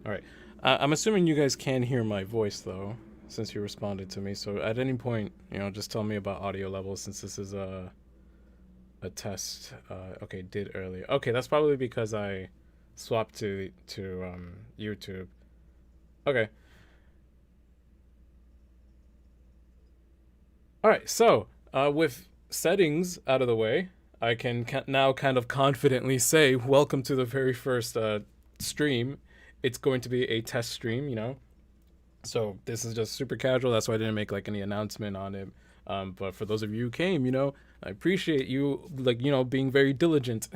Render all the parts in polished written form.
All right. I'm assuming you guys can hear my voice though, since you responded to me. So at any point, just tell me about audio levels since this is a test. Okay, did earlier. Okay, that's probably because I swapped to YouTube. Okay. All right. So with settings out of the way, I can now kind of confidently say, "Welcome to the very first stream." It's going to be a test stream. So this is just super casual. That's why I didn't make like any announcement on it. But for those of you who came, I appreciate you like being very diligent.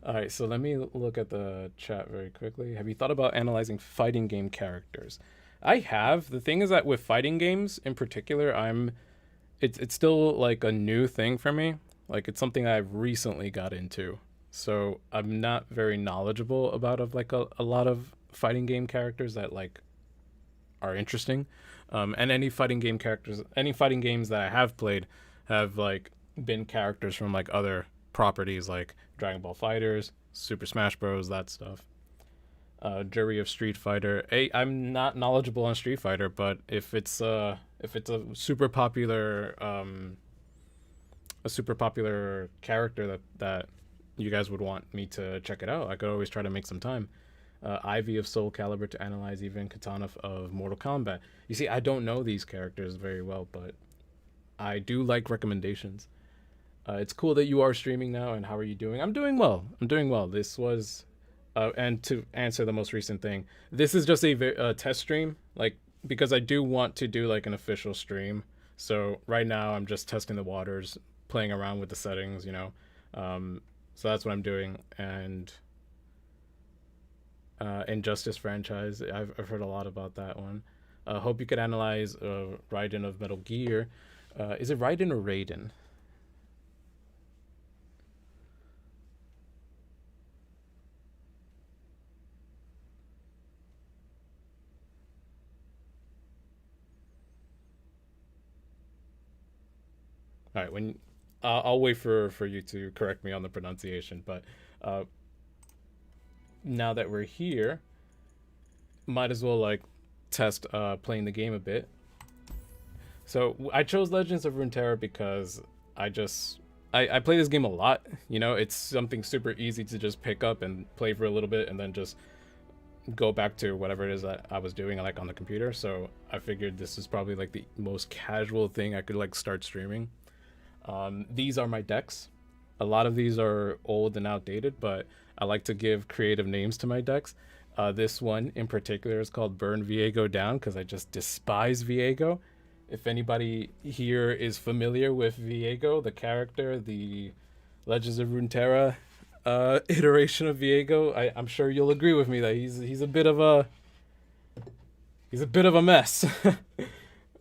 All right, so let me look at the chat very quickly. Have you thought about analyzing fighting game characters? I have. The thing is that with fighting games in particular, it's still like a new thing for me. Like it's something I've recently got into. So I'm not very knowledgeable about of like a lot of fighting game characters that like are interesting. And any fighting games that I have played have like been characters from like other properties like Dragon Ball Fighters, Super Smash Bros, that stuff. Jury of Street Fighter. I'm not knowledgeable on Street Fighter, but if it's a super popular character that you guys would want me to check it out, I could always try to make some time. Ivy of Soul Calibur to analyze, even Katana of Mortal Kombat. You see, I don't know these characters very well, but I do like recommendations. It's cool that you are streaming now, and how are you doing? I'm doing well. I'm doing well. This was, and to answer the most recent thing, this is just a test stream, like, because I do want to do like an official stream. So right now I'm just testing the waters, playing around with the settings. So that's what I'm doing. And Injustice franchise. I've heard a lot about that one. Hope you could analyze Raiden of Metal Gear. Is it Raiden or Raiden? All right, I'll wait for you to correct me on the pronunciation. But uh, now that we're here, might as well like test playing the game a bit. So I chose Legends of Runeterra because I play this game a lot. It's something super easy to just pick up and play for a little bit and then just go back to whatever it is that I was doing like on the computer. So I figured this is probably like the most casual thing I could like start streaming. These are my decks. A lot of these are old and outdated, but I like to give creative names to my decks. This one in particular is called Burn Viego Down because I just despise Viego. If anybody here is familiar with Viego, the character, the Legends of Runeterra iteration of Viego, I'm sure you'll agree with me that he's a bit of a mess.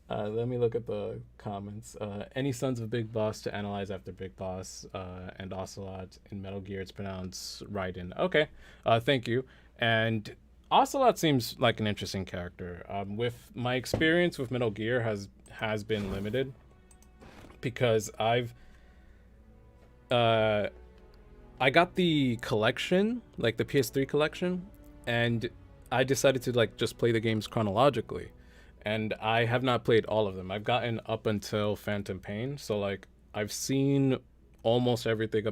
Let me look at the comments. Any Sons of Big Boss to analyze after Big Boss and Ocelot in Metal Gear. It's pronounced Raiden. Okay, thank you. And Ocelot seems like an interesting character. With my experience with Metal Gear has been limited because I got the collection, like the PS3 collection, and I decided to like just play the games chronologically. And I have not played all of them. I've gotten up until Phantom Pain, so like I've seen almost everything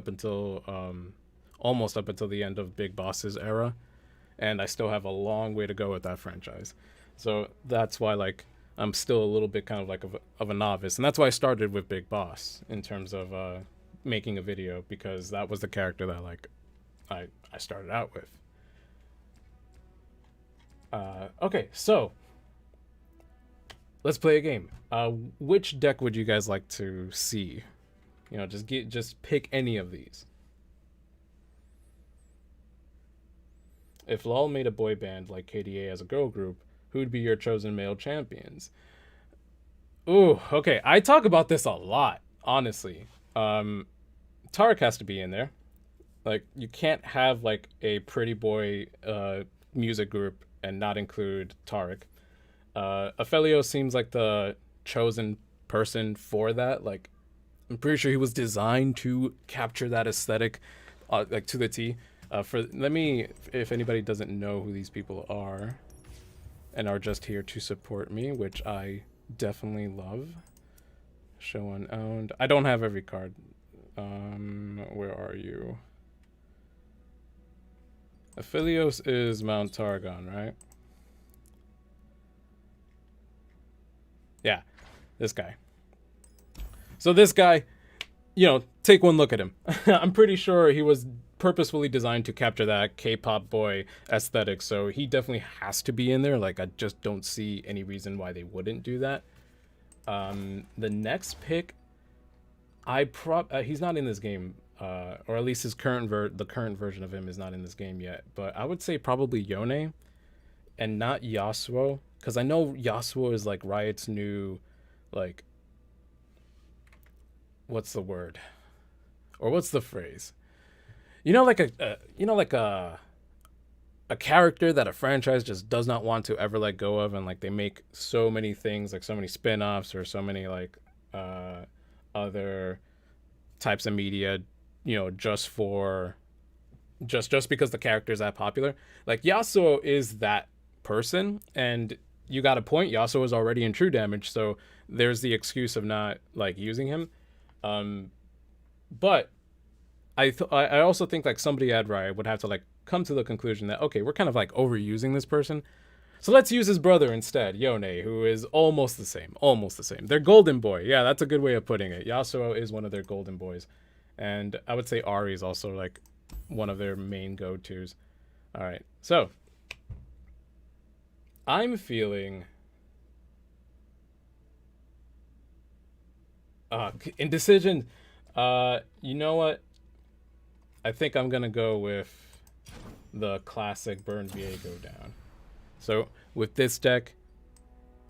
almost up until the end of Big Boss's era, and I still have a long way to go with that franchise. So that's why like I'm still a little bit kind of like of a novice, and that's why I started with Big Boss in terms of making a video because that was the character that like I started out with. Okay, so let's play a game. Which deck would you guys like to see? Just pick any of these. If LOL made a boy band like KDA as a girl group, who'd be your chosen male champions? Ooh, okay. I talk about this a lot, honestly. Tarek has to be in there. Like, you can't have like a pretty boy music group and not include Tarek. Ophelio seems like the chosen person for that. Like, I'm pretty sure he was designed to capture that aesthetic, like to the T. If anybody doesn't know who these people are, and are just here to support me, which I definitely love. Show unowned. I don't have every card. Where are you? Aphelios is Mount Targon, right? Yeah, this guy. So this guy, you know, take one look at him. I'm pretty sure he was purposefully designed to capture that K-pop boy aesthetic, so he definitely has to be in there. Like, I just don't see any reason why they wouldn't do that. The next pick, he's not in this game, or at least his the current version of him is not in this game yet. But I would say probably Yone, and not Yasuo, because I know Yasuo is like Riot's new, like, what's the word, or what's the phrase? You know, like a character that a franchise just does not want to ever let go of, and like they make so many things, like so many spin-offs or so many like other types of media, you know, just because the character is that popular. Like Yasuo is that person, and you got a point. Yasuo is already in true damage, so there's the excuse of not like using him. But I also think like somebody at Riot would have to like come to the conclusion that, okay, we're kind of like overusing this person, so let's use his brother instead, Yone, who is almost the same. They're golden boy. Yeah, that's a good way of putting it. Yasuo is one of their golden boys, and I would say Ari is also like one of their main go-tos. All right, so I'm feeling indecision. You know what? I think I'm gonna go with the classic Burn Viego down. So with this deck,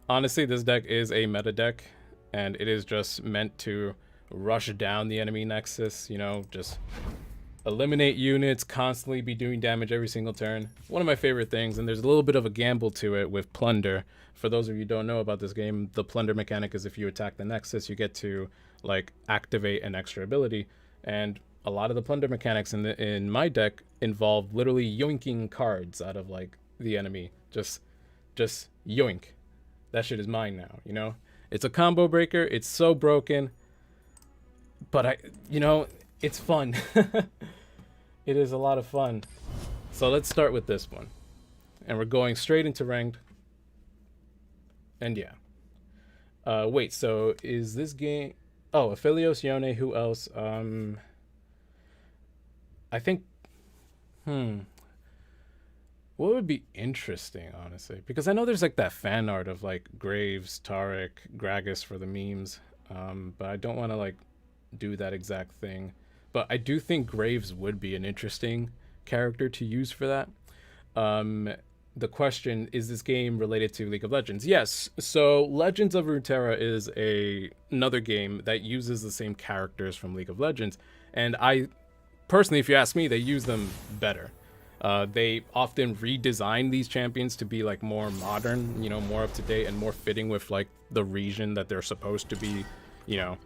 honestly, this deck is a meta deck, and it is just meant to rush down the enemy nexus, you know, just eliminate units, constantly be doing damage every single turn. One of my favorite things, and there's a little bit of a gamble to it with Plunder. For those of you who don't know about this game, the Plunder mechanic is if you attack the nexus, you get to like activate an extra ability, and a lot of the Plunder mechanics in my deck involve literally yoinking cards out of like the enemy. Just yoink. That shit is mine now, you know? It's a combo breaker. It's so broken. But it's fun. It is a lot of fun. So let's start with this one. And we're going straight into ranked. And yeah. Wait, so is this game... Oh, Aphelios, Yone, who else? I think... What would be interesting, honestly? Because I know there's like that fan art of like Graves, Tarek, Gragas for the memes. But I don't want to like do that exact thing. But I do think Graves would be an interesting character to use for that. The question, is this game related to League of Legends? Yes. So Legends of Runeterra is another game that uses the same characters from League of Legends. And I, personally, if you ask me, they use them better. They often redesign these champions to be like more modern, you know, more up to date and more fitting with like the region that they're supposed to be, you know,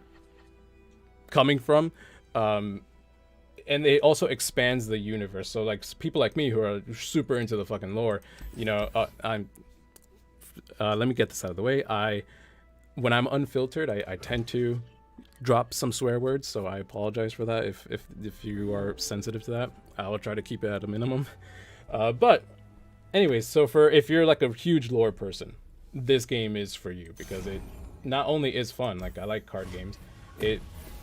coming from. And it also expands the universe. So like people like me who are super into the fucking lore, you know, let me get this out of the way. When I'm unfiltered, I tend to drop some swear words, so I apologize for that if you are sensitive to that. I will try to keep it at a minimum. But anyways, so if you're like a huge lore person, this game is for you, because it not only is fun, like I like card games, it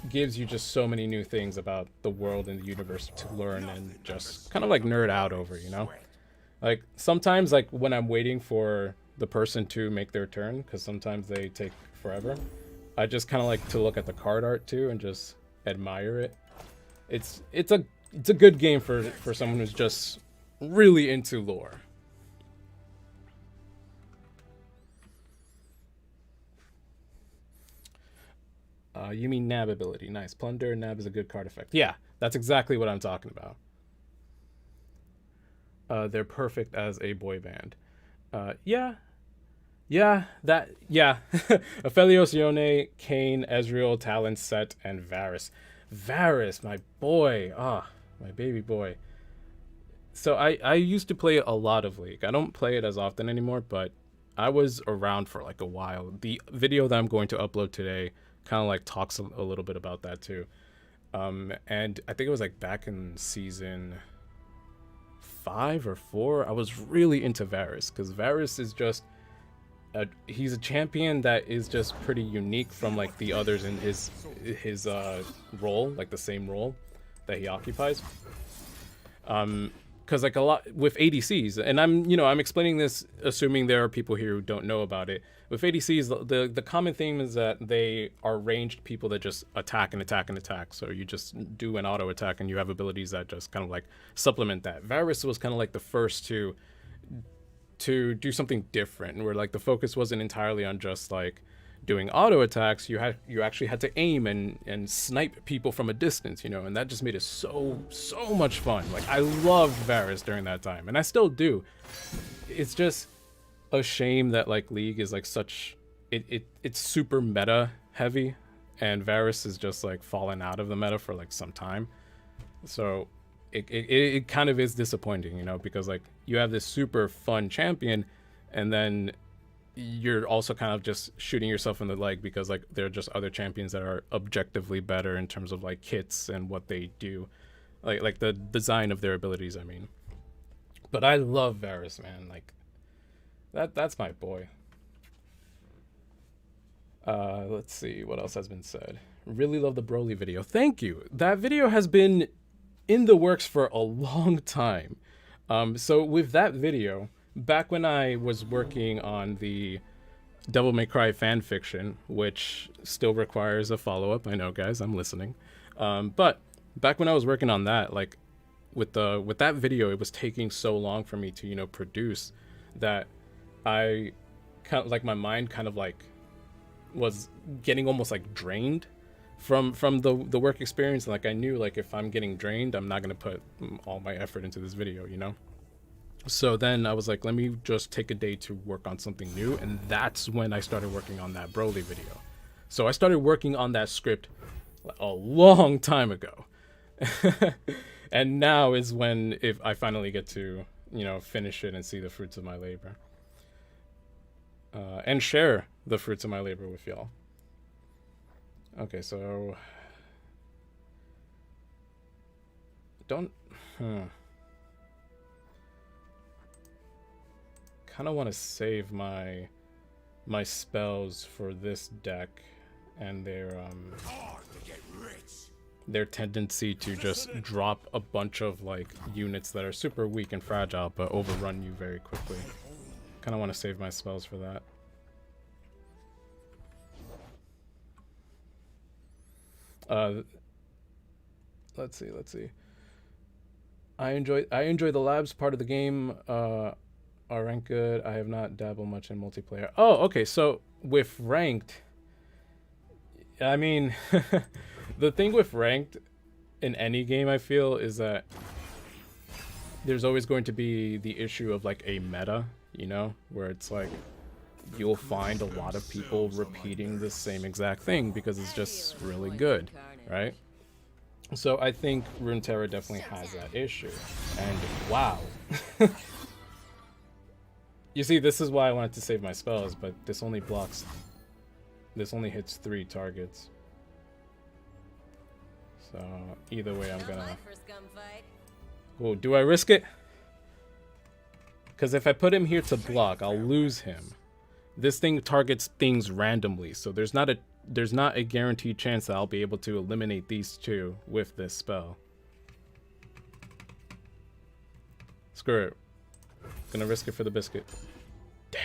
gives you just so many new things about the world and the universe to learn and just kind of like nerd out over, you know? Like sometimes, like when I'm waiting for the person to make their turn, because sometimes they take forever, I just kind of like to look at the card art too and just admire it. It's a good game for someone who's just really into lore. You mean nab ability. Nice. Plunder, nab is a good card effect. Yeah, that's exactly what I'm talking about. They're perfect as a boy band. Yeah. Aphelios, Yone, Kayn, Ezreal, Talon, Set, and Varus. Varus, my boy. My baby boy. So I used to play a lot of League. I don't play it as often anymore, but I was around for like a while. The video that I'm going to upload today kind of like talks a little bit about that too. And I think it was like back in season 5 or 4. I was really into Varus because Varus is just he's a champion that is just pretty unique from like the others in his role, like the same role that he occupies. Because like a lot with ADCs, and I'm explaining this assuming there are people here who don't know about it. With ADCs, the common theme is that they are ranged people that just attack and attack and attack. So you just do an auto attack and you have abilities that just kind of like supplement that. Varus was kind of like the first to do something different, where like the focus wasn't entirely on just like doing auto attacks. You actually had to aim and snipe people from a distance, and that just made it so much fun. Like I loved Varus during that time, and I still do. It's just a shame that like League is like it's super meta heavy, and Varus is just like fallen out of the meta for like some time. So it kind of is disappointing, because like you have this super fun champion, and then you're also kind of just shooting yourself in the leg because like there are just other champions that are objectively better in terms of like kits and what they do, like the design of their abilities, I mean. But I love Varus, man. Like that's my boy. Let's see what else has been said. Really love the Broly video. Thank you. That video has been in the works for a long time. So with that video, back when I was working on the Devil May Cry fan fiction, which still requires a follow-up, I know, guys, I'm listening. But back when I was working on that, like with that video, it was taking so long for me to produce that I kind of like my mind kind of like was getting almost like drained from the work experience. Like I knew like if I'm getting drained, I'm not gonna put all my effort into this video, So then I was like, let me just take a day to work on something new, and that's when I started working on that Broly video. So I started working on that script a long time ago. And now is when if I finally get to, finish it and see the fruits of my labor. And share the fruits of my labor with y'all. Okay, so kind of want to save my spells for this deck and their tendency to just drop a bunch of like units that are super weak and fragile but overrun you very quickly. Kind of want to save my spells for that. Let's see. I enjoy the labs part of the game. Are ranked good. I have not dabbled much in multiplayer. Oh, okay. So with ranked, I mean, the thing with ranked in any game, I feel, is that there's always going to be the issue of like a meta, where it's like you'll find a lot of people repeating the same exact thing because it's just really good, right? So I think Runeterra definitely has that issue. And wow. You see, this is why I wanted to save my spells, but this only hits 3 targets. So either way, I'm gonna... Oh, do I risk it? Because if I put him here to block, I'll lose him. This thing targets things randomly, so there's not a guaranteed chance that I'll be able to eliminate these 2 with this spell. Screw it. Gonna risk it for the biscuit. Damn.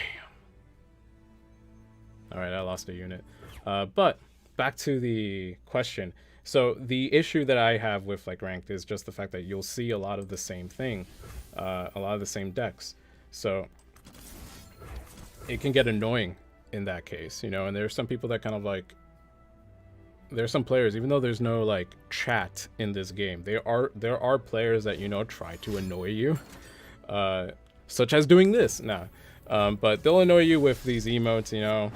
Alright, I lost a unit. But back to the question. So the issue that I have with like ranked is just the fact that you'll see a lot of the same thing, a lot of the same decks. So it can get annoying in that case, and there's some people that kind of like, there's some players, even though there's no like chat in this game, there are players that try to annoy you, such as doing this. But they'll annoy you with these emotes,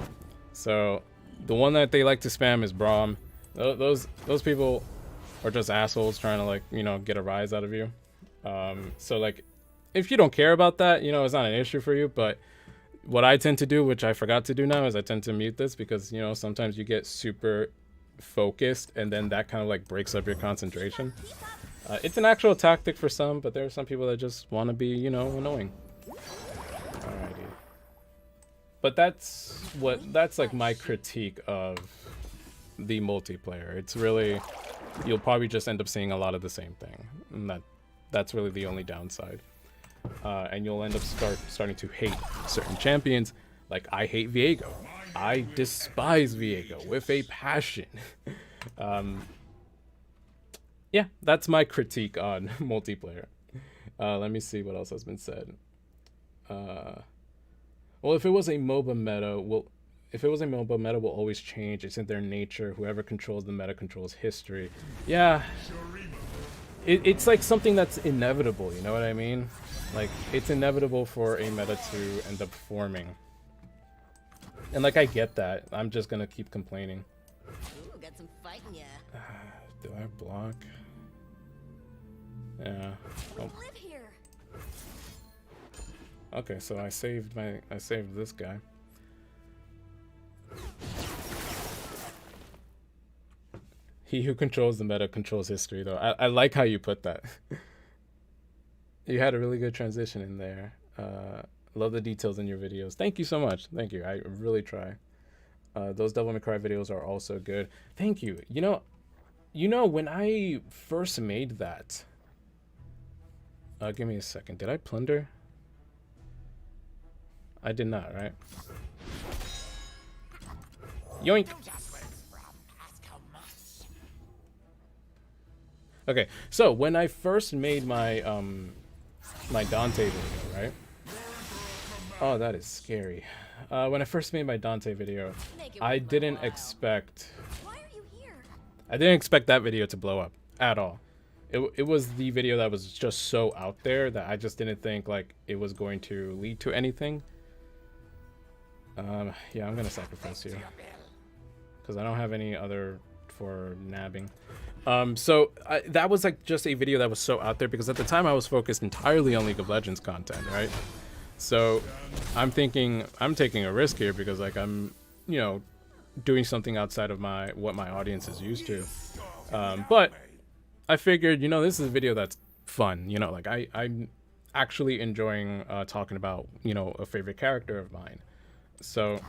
So the one that they like to spam is Braum. Those people are just assholes trying to like get a rise out of you. So like if you don't care about that, it's not an issue for you, but what I tend to do, which I forgot to do now, is I tend to mute this because, you know, sometimes you get super focused and then that kind of like breaks up your concentration. It's an actual tactic for some, but there are some people that just want to be, you know, annoying. Alrighty. But that's like my critique of the multiplayer. It's really, you'll probably just end up seeing a lot of the same thing, and that's really the only downside. And you'll end up starting to hate certain champions. Like, I hate Viego. I despise Viego with a passion. Yeah, that's my critique on multiplayer. Let me see what else has been said. Well, if it was a MOBA meta, will always change. It's in their nature. Whoever controls the meta controls history. Yeah, it's like something that's inevitable. You know what I mean? Like, it's inevitable for a meta to end up forming. And like, I get that. I'm just gonna keep complaining. Ooh, got some fighting, yeah. Do I block? Yeah. Oh. Live here. Okay, so I saved this guy. He who controls the meta controls history, though. I like how you put that. You had a really good transition in there. Love the details in your videos. Thank you so much. Thank you. I really try. Those Devil May Cry videos are also good. Thank you. You know, when I first made that. Give me a second. Did I plunder? I did not, right? Yoink. Okay, so when I first made my my Dante video, right? Oh, that is scary. When I first made my Dante video, I didn't expect. Why are you here? I didn't expect that video to blow up at all. It was the video that was just so out there that I just didn't think like it was going to lead to anything. Yeah, I'm gonna sacrifice you because I don't have any other for nabbing. So that was like just a video that was so out there because at the time I was focused entirely on League of Legends content, right? So I'm thinking I'm taking a risk here because like I'm, you know, doing something outside of what my audience is used to. But I figured, you know, this is a video that's fun, you know, like I'm actually enjoying talking about, you know, a favorite character of mine. So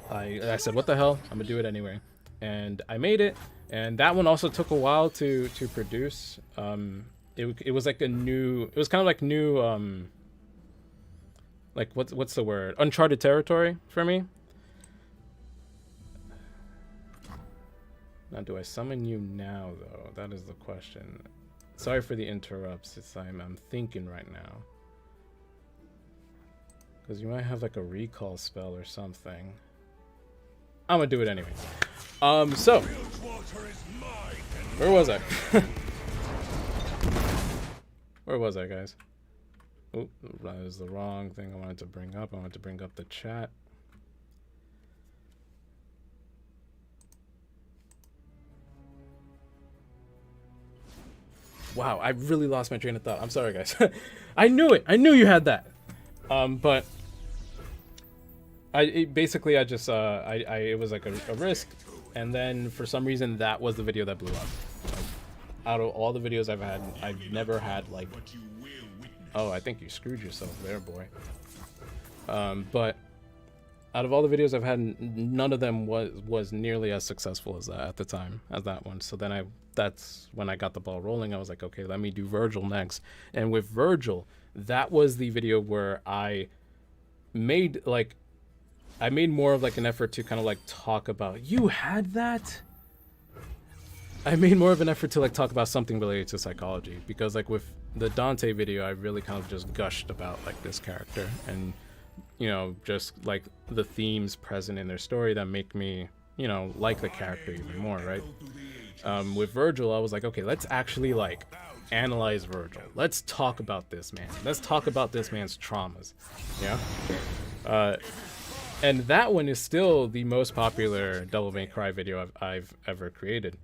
I said, what the hell? I'm gonna do it anyway. And I made it. And that one also took a while to produce. It was like it was kind of like new, like what's the word? Uncharted territory for me. Now, do I summon you now, though? That is the question. Sorry for the interrupts. I'm thinking right now. Because you might have like a recall spell or something. I'm gonna do it anyway. So where was I? Where was I, guys? Oh, that was the wrong thing I wanted to bring up. I wanted to bring up the chat. Wow, I really lost my train of thought. I'm sorry, guys. I knew it. I knew you had that. But basically it was like a risk, and then for some reason that was the video that blew up. Like, out of all the videos I've had, I've never had like. Oh, I think you screwed yourself there, boy. But out of all the videos I've had, none of them was nearly as successful as that at the time as that one. So then that's when I got the ball rolling. I was like, okay, let me do Virgil next. And with Virgil, that was the video where I made more of like an effort to kind of like talk about, you had that? I made more of an effort to like talk about something related to psychology, because like with the Dante video, I really kind of just gushed about like this character and, you know, just like the themes present in their story that make me, you know, like the character even more, right? With Virgil, I was like, okay, let's actually like analyze Virgil. Let's talk about this man. Let's talk about this man's traumas. Yeah. And that one is still the most popular Devil May Cry video I've ever created.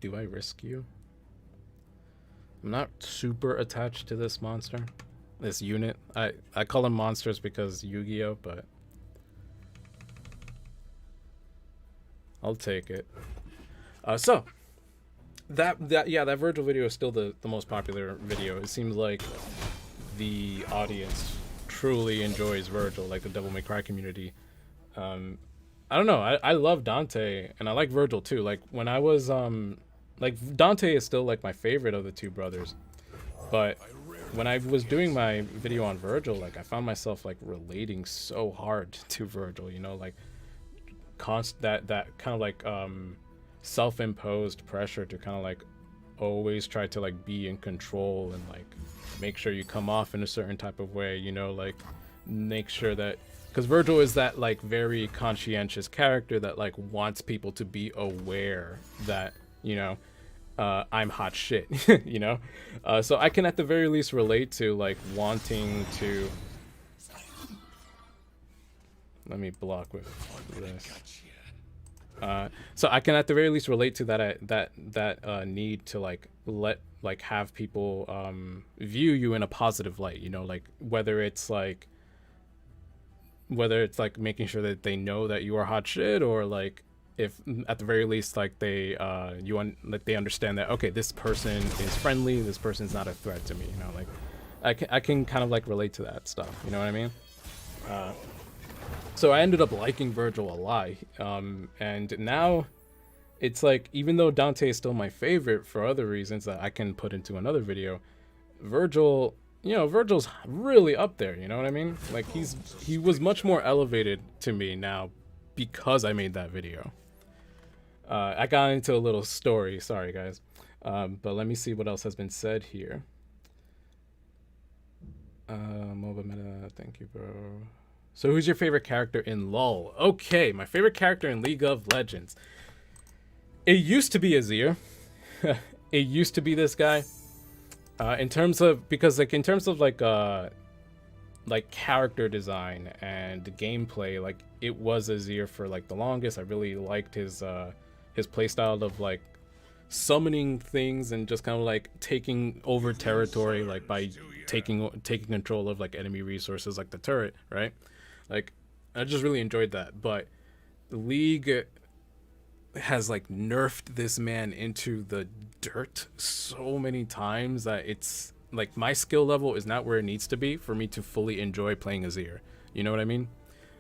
Do I risk you? I'm not super attached to this monster. this unit. I call them monsters because Yu-Gi-Oh, but I'll take it. So that Virgil video is still the most popular video. It seems like the audience truly enjoys Virgil, like the Devil May Cry community. I don't know. I love Dante and I like Virgil too. Like when I was like Dante is still like my favorite of the two brothers. But when I was doing my video on Virgil, like I found myself like relating so hard to Virgil, you know, like that kind of like self-imposed pressure to kind of like always try to like be in control and like make sure you come off in a certain type of way, you know, like make sure that, because Virgil is that like very conscientious character that like wants people to be aware that, you know, I'm hot shit, you know? So I can at the very least relate to like wanting to, let me block with this. So I can at the very least relate to that need to like have people view you in a positive light, you know, like whether it's like making sure that they know that you are hot shit, or like if at the very least like they they understand that, okay, this person is friendly, this person's not a threat to me, you know, like I can kind of like relate to that stuff, you know what I mean? So I ended up liking Virgil a lot, and now it's like, even though Dante is still my favorite for other reasons that I can put into another video, Virgil, you know, Virgil's really up there, you know what I mean? Like he was much more elevated to me now because I made that video. I got into a little story, sorry guys, but let me see what else has been said here. MOBA meta, thank you, bro. So who's your favorite character in LoL? Okay, my favorite character in League of Legends. It used to be Azir. It used to be this guy. In terms of character design and gameplay, like it was Azir for like the longest. I really liked his playstyle of like summoning things and just kind of like taking over territory, like by taking control of like enemy resources, like the turret, right? Like I just really enjoyed that. But League has like nerfed this man into the dirt so many times that it's like my skill level is not where it needs to be for me to fully enjoy playing Azir. You know what I mean?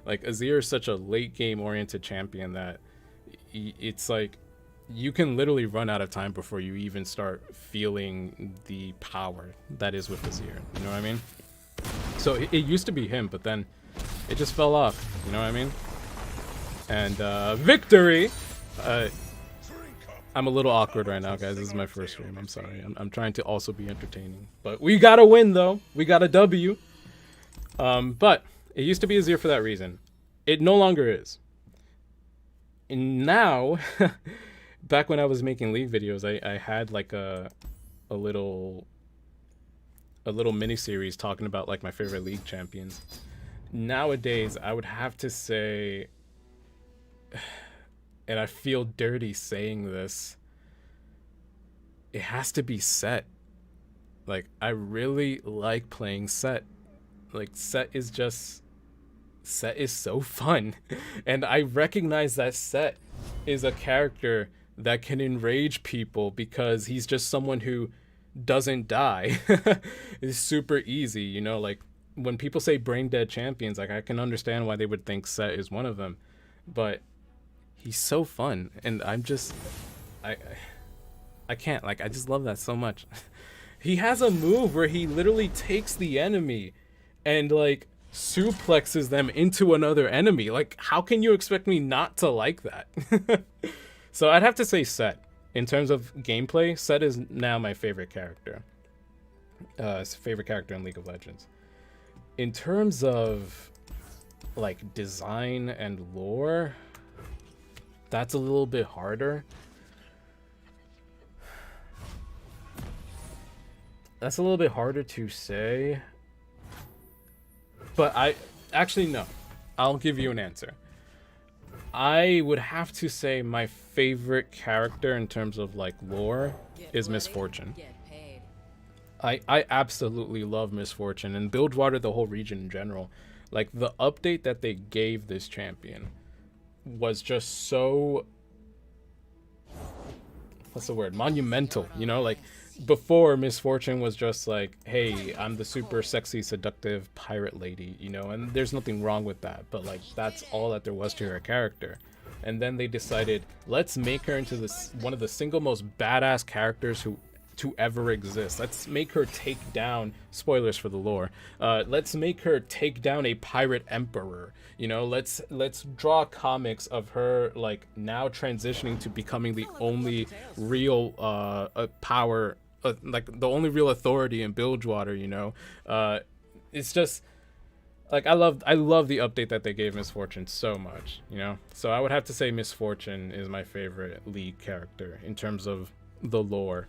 Like Azir is such a late game oriented champion that it's like you can literally run out of time before you even start feeling the power that is with Azir. You know what I mean? So it used to be him, but then it just fell off. You know what I mean? And victory! I'm a little awkward right now, guys. This is my first stream. I'm sorry. I'm trying to also be entertaining. But we got a win, though. We got a W. But it used to be Azir for that reason. It no longer is. And now, back when I was making League videos, I had like a little mini series talking about like my favorite League champions. Nowadays, I would have to say, and I feel dirty saying this, it has to be Set. Like, I really like playing Set. Like, Set is so fun. And I recognize that Set is a character that can enrage people because he's just someone who doesn't die. It's super easy, you know, like when people say brain dead champions, like I can understand why they would think Set is one of them, but he's so fun, and I can't, like, I just love that so much. He has a move where he literally takes the enemy and like suplexes them into another enemy. Like, how can you expect me not to like that? So I'd have to say Set. In terms of gameplay, Set is now my favorite character. Favorite character in League of Legends. In terms of like design and lore, that's a little bit harder. That's a little bit harder to say. But no. I'll give you an answer. I would have to say my favorite character in terms of like lore is Misfortune. I absolutely love Misfortune and Bilgewater, the whole region in general. Like the update that they gave this champion was just so, what's the word, monumental, you know? Like before, Misfortune was just like, hey, I'm the super sexy seductive pirate lady, you know, and there's nothing wrong with that, but like that's all that there was to her character. And then they decided, let's make her into this one of the single most badass characters who to ever exist. Let's make her take down, spoilers for the lore, let's make her take down a pirate emperor, you know. Let's draw comics of her like now transitioning to becoming the only real power, like the only real authority in Bilgewater, you know. It's just like I love the update that they gave Misfortune so much, you know. So I would have to say Misfortune is my favorite League character in terms of the lore.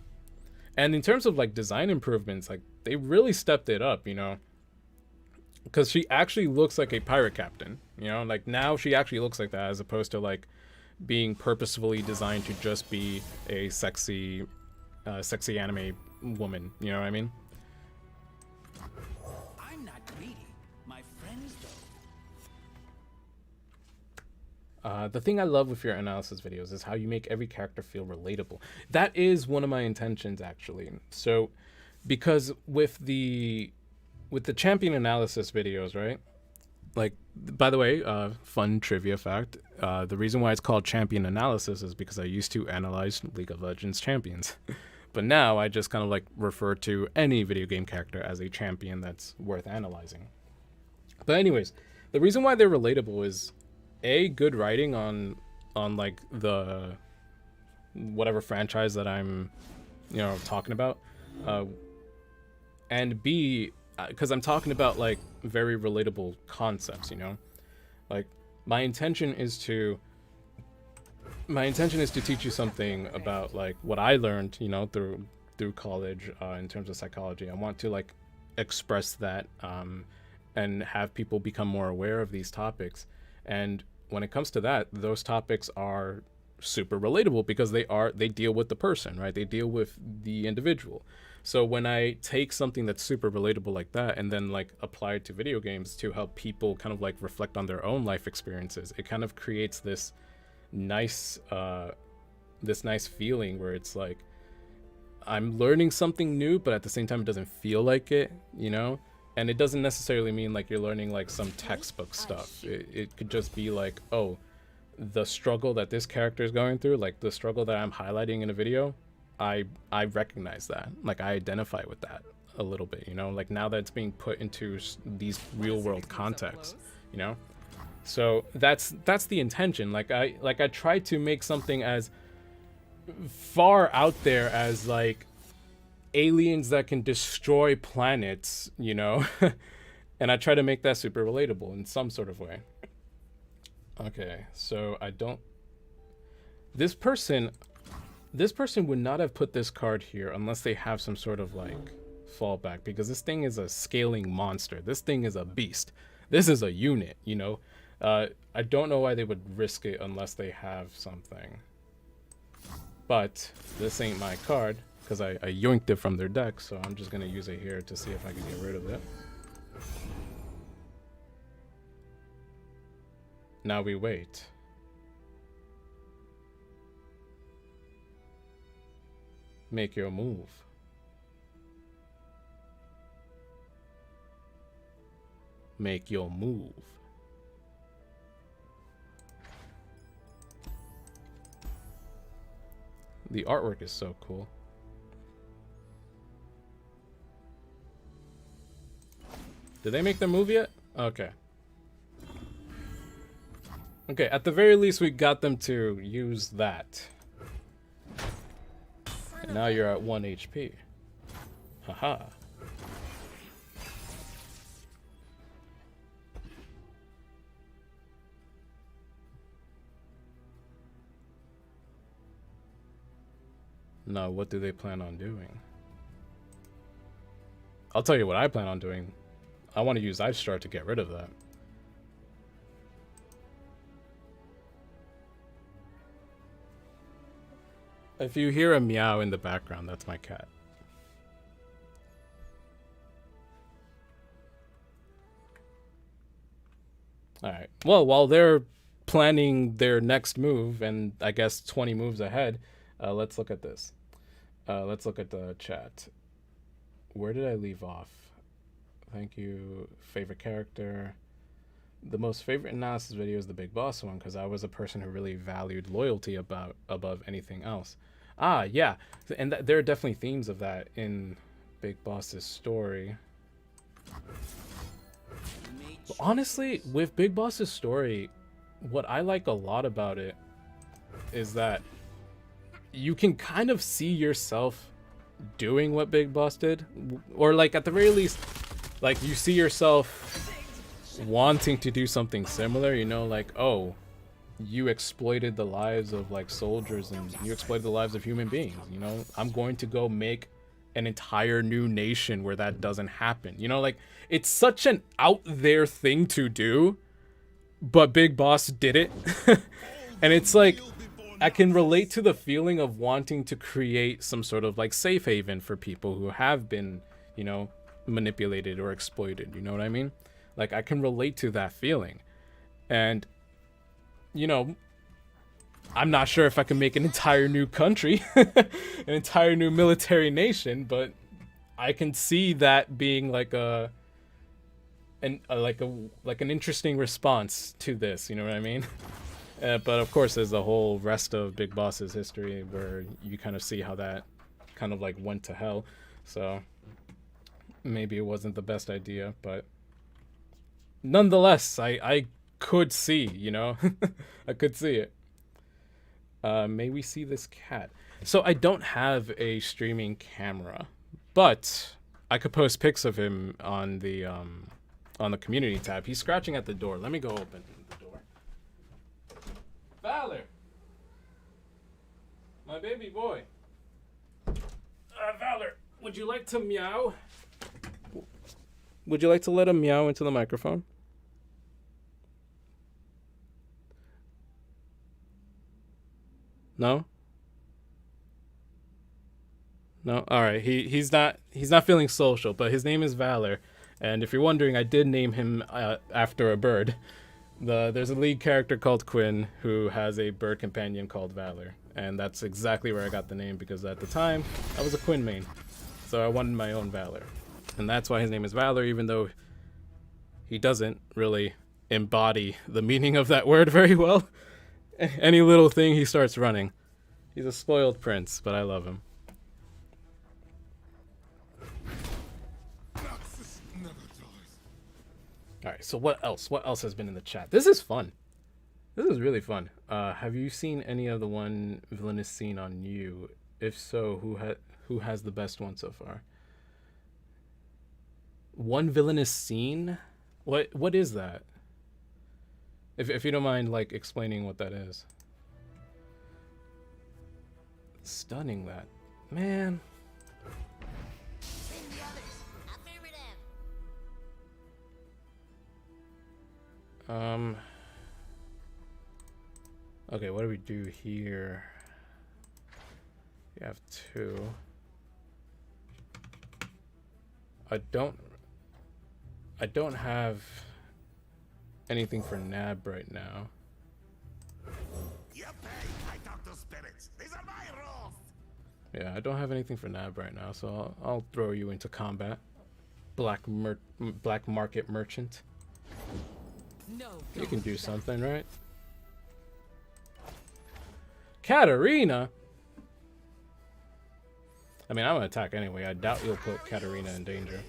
And in terms of like design improvements, like they really stepped it up, you know, because she actually looks like a pirate captain, you know, like now she actually looks like that as opposed to like being purposefully designed to just be a sexy anime woman, you know what I mean? I'm not greedy. My friends though. The thing I love with your analysis videos is how you make every character feel relatable. That is one of my intentions, actually. So, because with the champion analysis videos, right? Like, by the way, fun trivia fact: the reason why it's called champion analysis is because I used to analyze League of Legends champions, but now I just kind of like refer to any video game character as a champion that's worth analyzing. But anyways, the reason why they're relatable is a good writing on like the whatever franchise that I'm, you know, talking about, and b because I'm talking about like very relatable concepts, you know. Like my intention is to teach you something about like what I learned, you know, through college, in terms of psychology. I want to like express that, and have people become more aware of these topics. And when it comes to that, those topics are super relatable because they deal with the person, right? They deal with the individual. So when I take something that's super relatable like that and then like apply it to video games to help people kind of like reflect on their own life experiences, it kind of creates this nice feeling where it's like I'm learning something new, but at the same time it doesn't feel like it, you know. And it doesn't necessarily mean like you're learning like some textbook stuff. It could just be like, oh, the struggle that this character is going through, like the struggle that I'm highlighting in a video, I recognize that, like I identify with that a little bit, you know, like now that it's being put into these real world contexts, you know. So that's the intention. Like I try to make something as far out there as like aliens that can destroy planets, you know. And I try to make that super relatable in some sort of way. Okay, so I don't, this person would not have put this card here unless they have some sort of like fallback, because this thing is a scaling monster. This thing is a beast. This is a unit, you know. I don't know why they would risk it unless they have something. But this ain't my card because I yoinked it from their deck, so I'm just gonna use it here to see if I can get rid of it. Now we wait. Make your move. Make your move. The artwork is so cool. Did they make their move yet? Okay. Okay, at the very least we got them to use that. And now you're at 1 HP. Haha. Now, what do they plan on doing? I'll tell you what I plan on doing. I want to use Ice Shard to get rid of that. If you hear a meow in the background, that's my cat. All right. Well, while they're planning their next move, and I guess 20 moves ahead, let's look at this. Let's look at the chat. Where did I leave off? Thank you. Favorite character. The most favorite analysis video is the Big Boss one because I was a person who really valued loyalty above anything else. Ah, yeah, and there are definitely themes of that in Big Boss's story. But honestly, with Big Boss's story, what I like a lot about it is that you can kind of see yourself doing what Big Boss did, or like at the very least, like you see yourself wanting to do something similar, you know, like, oh, you exploited the lives of like soldiers and you exploited the lives of human beings, you know, I'm going to go make an entire new nation where that doesn't happen, you know, like it's such an out there thing to do, but Big Boss did it. And it's like I can relate to the feeling of wanting to create some sort of like safe haven for people who have been, you know, manipulated or exploited, you know what I mean? Like I can relate to that feeling. And you know, I'm not sure if I can make an entire new country, an entire new military nation, but I can see that being like like an interesting response to this, you know what I mean? But of course, there's the whole rest of Big Boss's history where you kind of see how that kind of like went to hell. So maybe it wasn't the best idea, but nonetheless, I could see, you know, I could see it. May we see this cat? So I don't have a streaming camera, but I could post pics of him on the community tab. He's scratching at the door. Let me go open the door. Valor, my baby boy. Valor, would you like to meow? Would you like to let him meow into the microphone? No? No? Alright, he's not feeling social, but his name is Valor. And if you're wondering, I did name him after a bird. There's a lead character called Quinn who has a bird companion called Valor. And that's exactly where I got the name because at the time, I was a Quinn main. So I wanted my own Valor. And that's why his name is Valor, even though he doesn't really embody the meaning of that word very well. Any little thing he starts running. He's a spoiled prince, but I love him. Alright, so what else? What else has been in the chat? This is fun. This is really fun. Have you seen any of the one villainous scene on you? If so, who has the best one so far? One villainous scene? What is that? If you don't mind, like, explaining what that is. Stunning that. Man. Send the others. Affirmative. Okay, what do we do here? We have two. I don't have anything for Nab right now. Yeah, I don't have anything for Nab right now, so I'll throw you into combat. Black market merchant. No, You can do something, right? Katarina? I mean, I'm gonna attack anyway. I doubt you'll put Katarina in danger.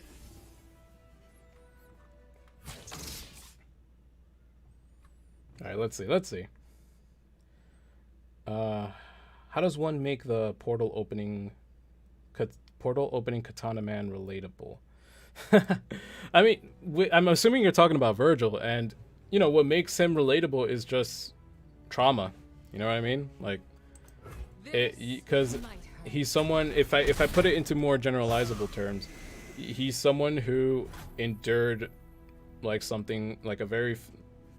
Alright, let's see. How does one make the portal opening Katana Man relatable? I mean, I'm assuming you're talking about Virgil, and you know what makes him relatable is just trauma. You know what I mean? Like, because he's someone. If I put it into more generalizable terms, he's someone who endured like something like a very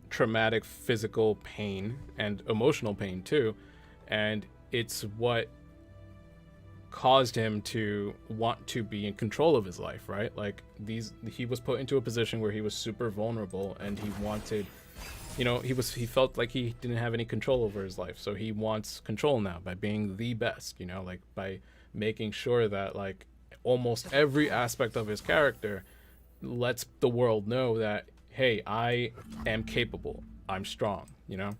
traumatic physical pain and emotional pain too, and it's what caused him to want to be in control of his life, right? Like he was put into a position where he was super vulnerable and he wanted you know, he felt like he didn't have any control over his life, so he wants control now by being the best, you know, like by making sure that like almost every aspect of his character lets the world know that, hey, I am capable, I'm strong, you know.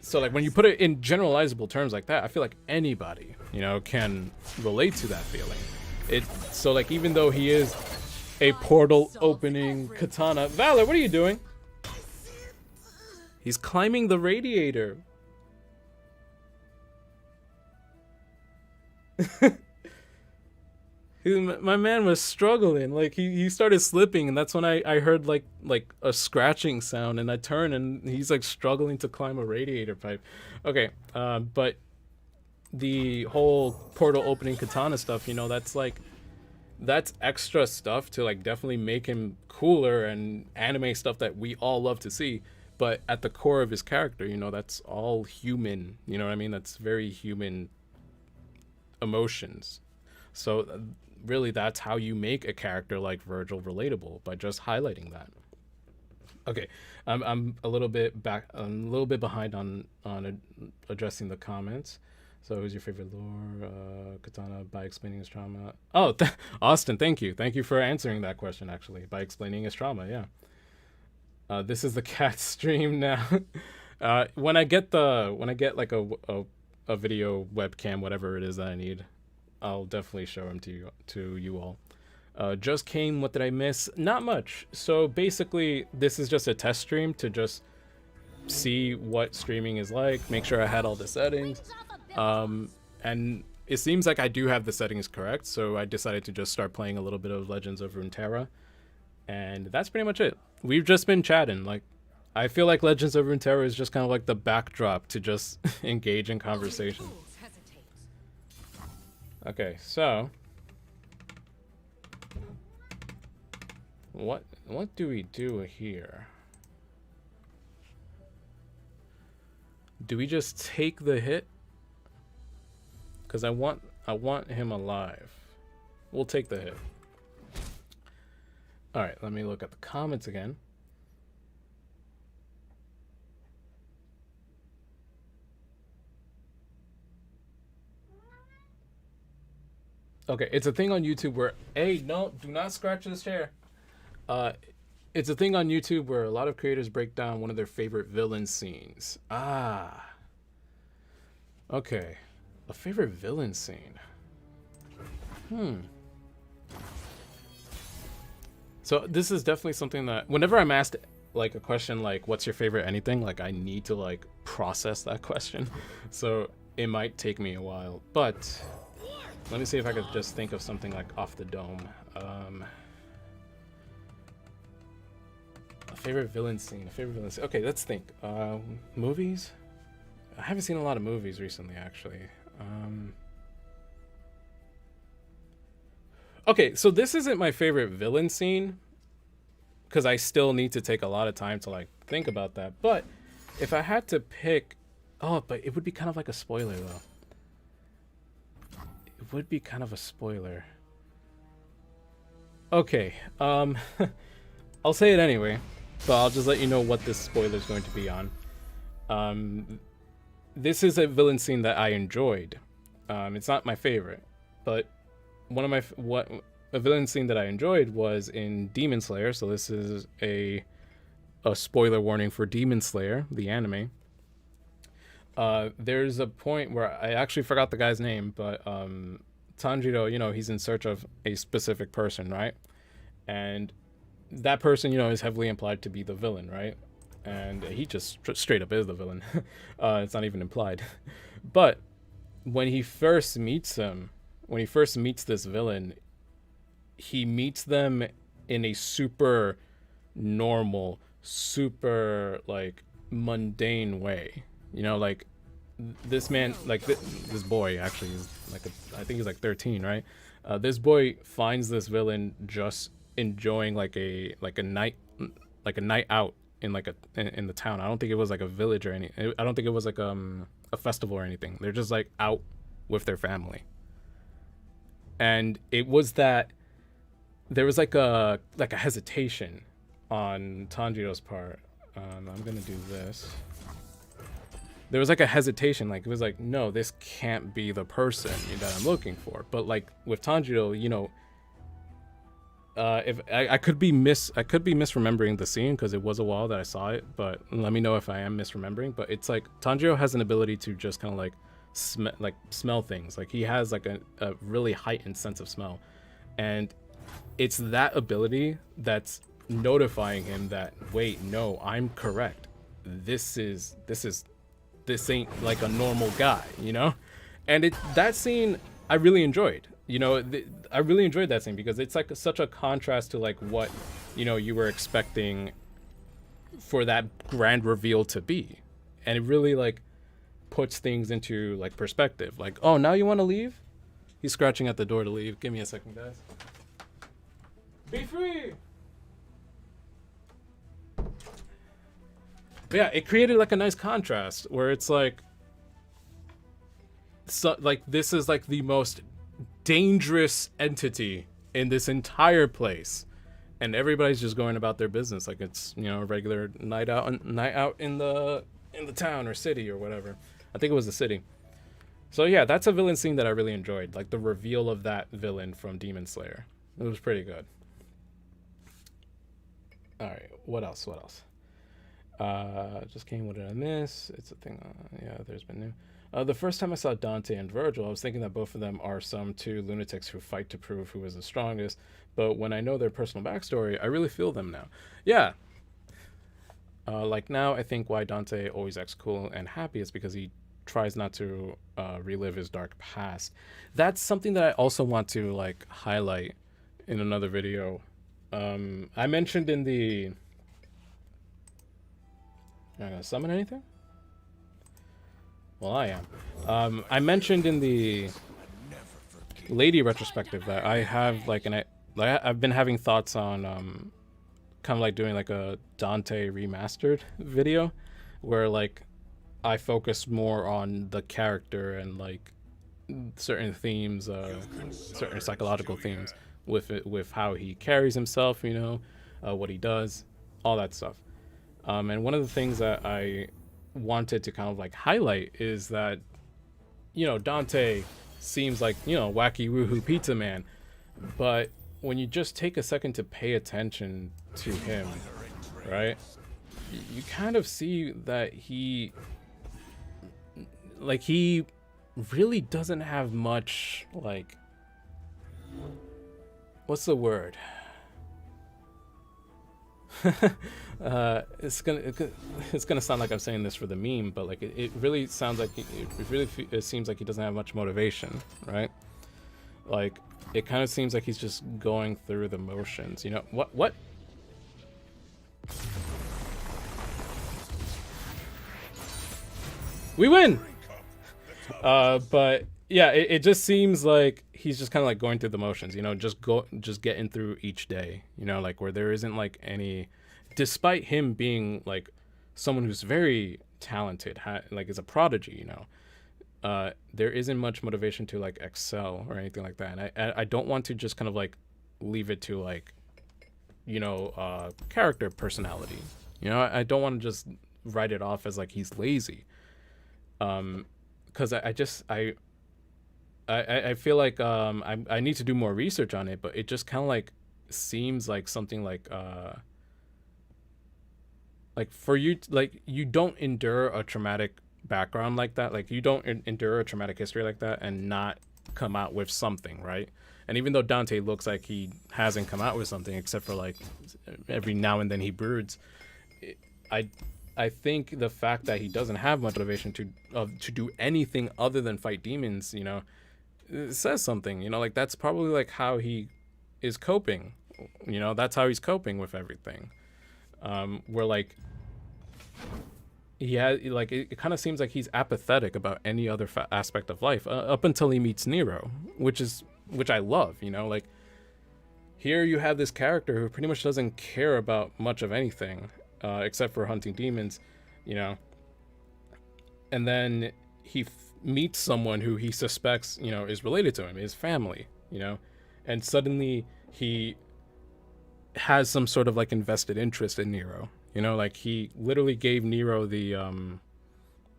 So like when you put it in generalizable terms like that, I feel like anybody, you know, can relate to that feeling. So like even though he is a portal opening katana, Valor, what are you doing? He's climbing the radiator. My man was struggling. Like he started slipping, and that's when I heard like a scratching sound, and I turn and he's like struggling to climb a radiator pipe. Okay, but the whole portal opening katana stuff, you know, that's extra stuff to like definitely make him cooler and anime stuff that we all love to see. But at the core of his character, you know, that's all human. You know what I mean? That's very human emotions. So really, that's how you make a character like Virgil relatable, by just highlighting that. Okay, I'm a little bit behind on addressing the comments. So, who's your favorite lore katana by explaining his trauma? Oh, Austin, thank you for answering that question. Actually, by explaining his trauma, yeah. This is the cat stream now. When I get like a video webcam, whatever it is that I need, I'll definitely show them to you all. Just came. What did I miss? Not much. So basically, this is just a test stream to just see what streaming is like. Make sure I had all the settings. And it seems like I do have the settings correct. So I decided to just start playing a little bit of Legends of Runeterra, and that's pretty much it. We've just been chatting. Like, I feel like Legends of Runeterra is just kind of like the backdrop to just engage in conversation. Okay, so what do we do here? Do we just take the hit? Because I want him alive. We'll take the hit. All right, let me look at the comments again. Okay, it's a thing on YouTube where, hey, no, do not scratch this chair. It's a thing on YouTube where a lot of creators break down one of their favorite villain scenes. Ah. Okay. A favorite villain scene. So this is definitely something that whenever I'm asked like a question like what's your favorite anything, like I need to like process that question. So it might take me a while, but let me see if I could just think of something like off the dome. A favorite villain scene. Okay, let's think. Movies? I haven't seen a lot of movies recently, actually. Okay, so this isn't my favorite villain scene because I still need to take a lot of time to like think about that. But if I had to pick, but it would be kind of like a spoiler though. It would be kind of a spoiler. Okay, I'll say it anyway, but I'll just let you know what this spoiler is going to be on. This is a villain scene that I enjoyed. It's not my favorite, but a villain scene that I enjoyed was in Demon Slayer. So this is a spoiler warning for Demon Slayer, the anime. There's a point where I actually forgot the guy's name, but Tanjiro, you know, he's in search of a specific person, right? And that person, you know, is heavily implied to be the villain, right? And he just straight up is the villain. It's not even implied. But when he first meets this villain, he meets them in a super normal, super like mundane way. You know, like this man, like this boy actually is like I think he's like 13, right? This boy finds this villain just enjoying like a night out in in the town. I don't think it was like a village or anything. I don't think it was like a festival or anything. They're just like out with their family. And it was that there was like a hesitation on Tanjiro's part I'm gonna do this. There was like a hesitation, like it was like, no, this can't be the person that I'm looking for. But like with Tanjiro, you know, if I could be misremembering the scene because it was a while that I saw it, but let me know if I am misremembering. But it's like Tanjiro has an ability to just kind of like smell things. Like he has like a really heightened sense of smell, and it's that ability that's notifying him that, wait, no, I'm correct. This ain't like a normal guy, you know? And that scene I really enjoyed. You know, I really enjoyed that scene because it's like such a contrast to like what, you know, you were expecting for that grand reveal to be. And it really like puts things into like perspective. Like, oh, now you want to leave? He's scratching at the door to leave. Give me a second, guys. Be free. But yeah, it created like a nice contrast where it's like, so like this is like the most dangerous entity in this entire place, and everybody's just going about their business like it's, you know, a regular night out in the town or city or whatever. I think it was the city. So yeah, that's a villain scene that I really enjoyed, like the reveal of that villain from Demon Slayer. It was pretty good. All right, what else? Just came. What did I miss? It's a thing. Yeah, there's been new. The first time I saw Dante and Virgil, I was thinking that both of them are some two lunatics who fight to prove who is the strongest. But when I know their personal backstory, I really feel them now. Yeah. Like now, I think why Dante always acts cool and happy is because he tries not to relive his dark past. That's something that I also want to like highlight in another video. I mentioned in the... Am I gonna summon anything? Well, I am. I mentioned in the Lady retrospective that I have like I've been having thoughts on kind of like doing like a Dante remastered video where like I focus more on the character and like certain themes, certain psychological themes with how he carries himself, you know, what he does, all that stuff. And one of the things that I wanted to kind of like highlight is that, you know, Dante seems like, you know, wacky woohoo pizza man, but when you just take a second to pay attention to him, right, you kind of see that he really doesn't have much, like, what's the word? It's gonna sound like I'm saying this for the meme, but like it really sounds like it seems like he doesn't have much motivation, right? Like it kind of seems like he's just going through the motions, you know. What we win. But yeah, it just seems like he's just kind of like going through the motions, you know, just getting through each day, you know, like where there isn't like any, despite him being like someone who's very talented, like is a prodigy, you know, there isn't much motivation to like excel or anything like that. And I don't want to just kind of like leave it to like, you know, character personality, you know. I don't want to just write it off as like he's lazy, because I feel like I need to do more research on it, but it just kind of like seems like something like for you, like you don't endure a traumatic background like that, like you don't endure a traumatic history like that and not come out with something, right? And even though Dante looks like he hasn't come out with something except for like every now and then he broods, I think the fact that he doesn't have much motivation to do anything other than fight demons, you know, it says something, you know, like that's probably like how he is coping, you know, that's how he's coping with everything. Where like like it kind of seems like he's apathetic about any other aspect of life up until he meets Nero, which I love, you know. Like here you have this character who pretty much doesn't care about much of anything except for hunting demons, you know, and then he meets someone who he suspects, you know, is related to him, his family, you know, and suddenly he has some sort of like invested interest in Nero. You know, like he literally gave Nero the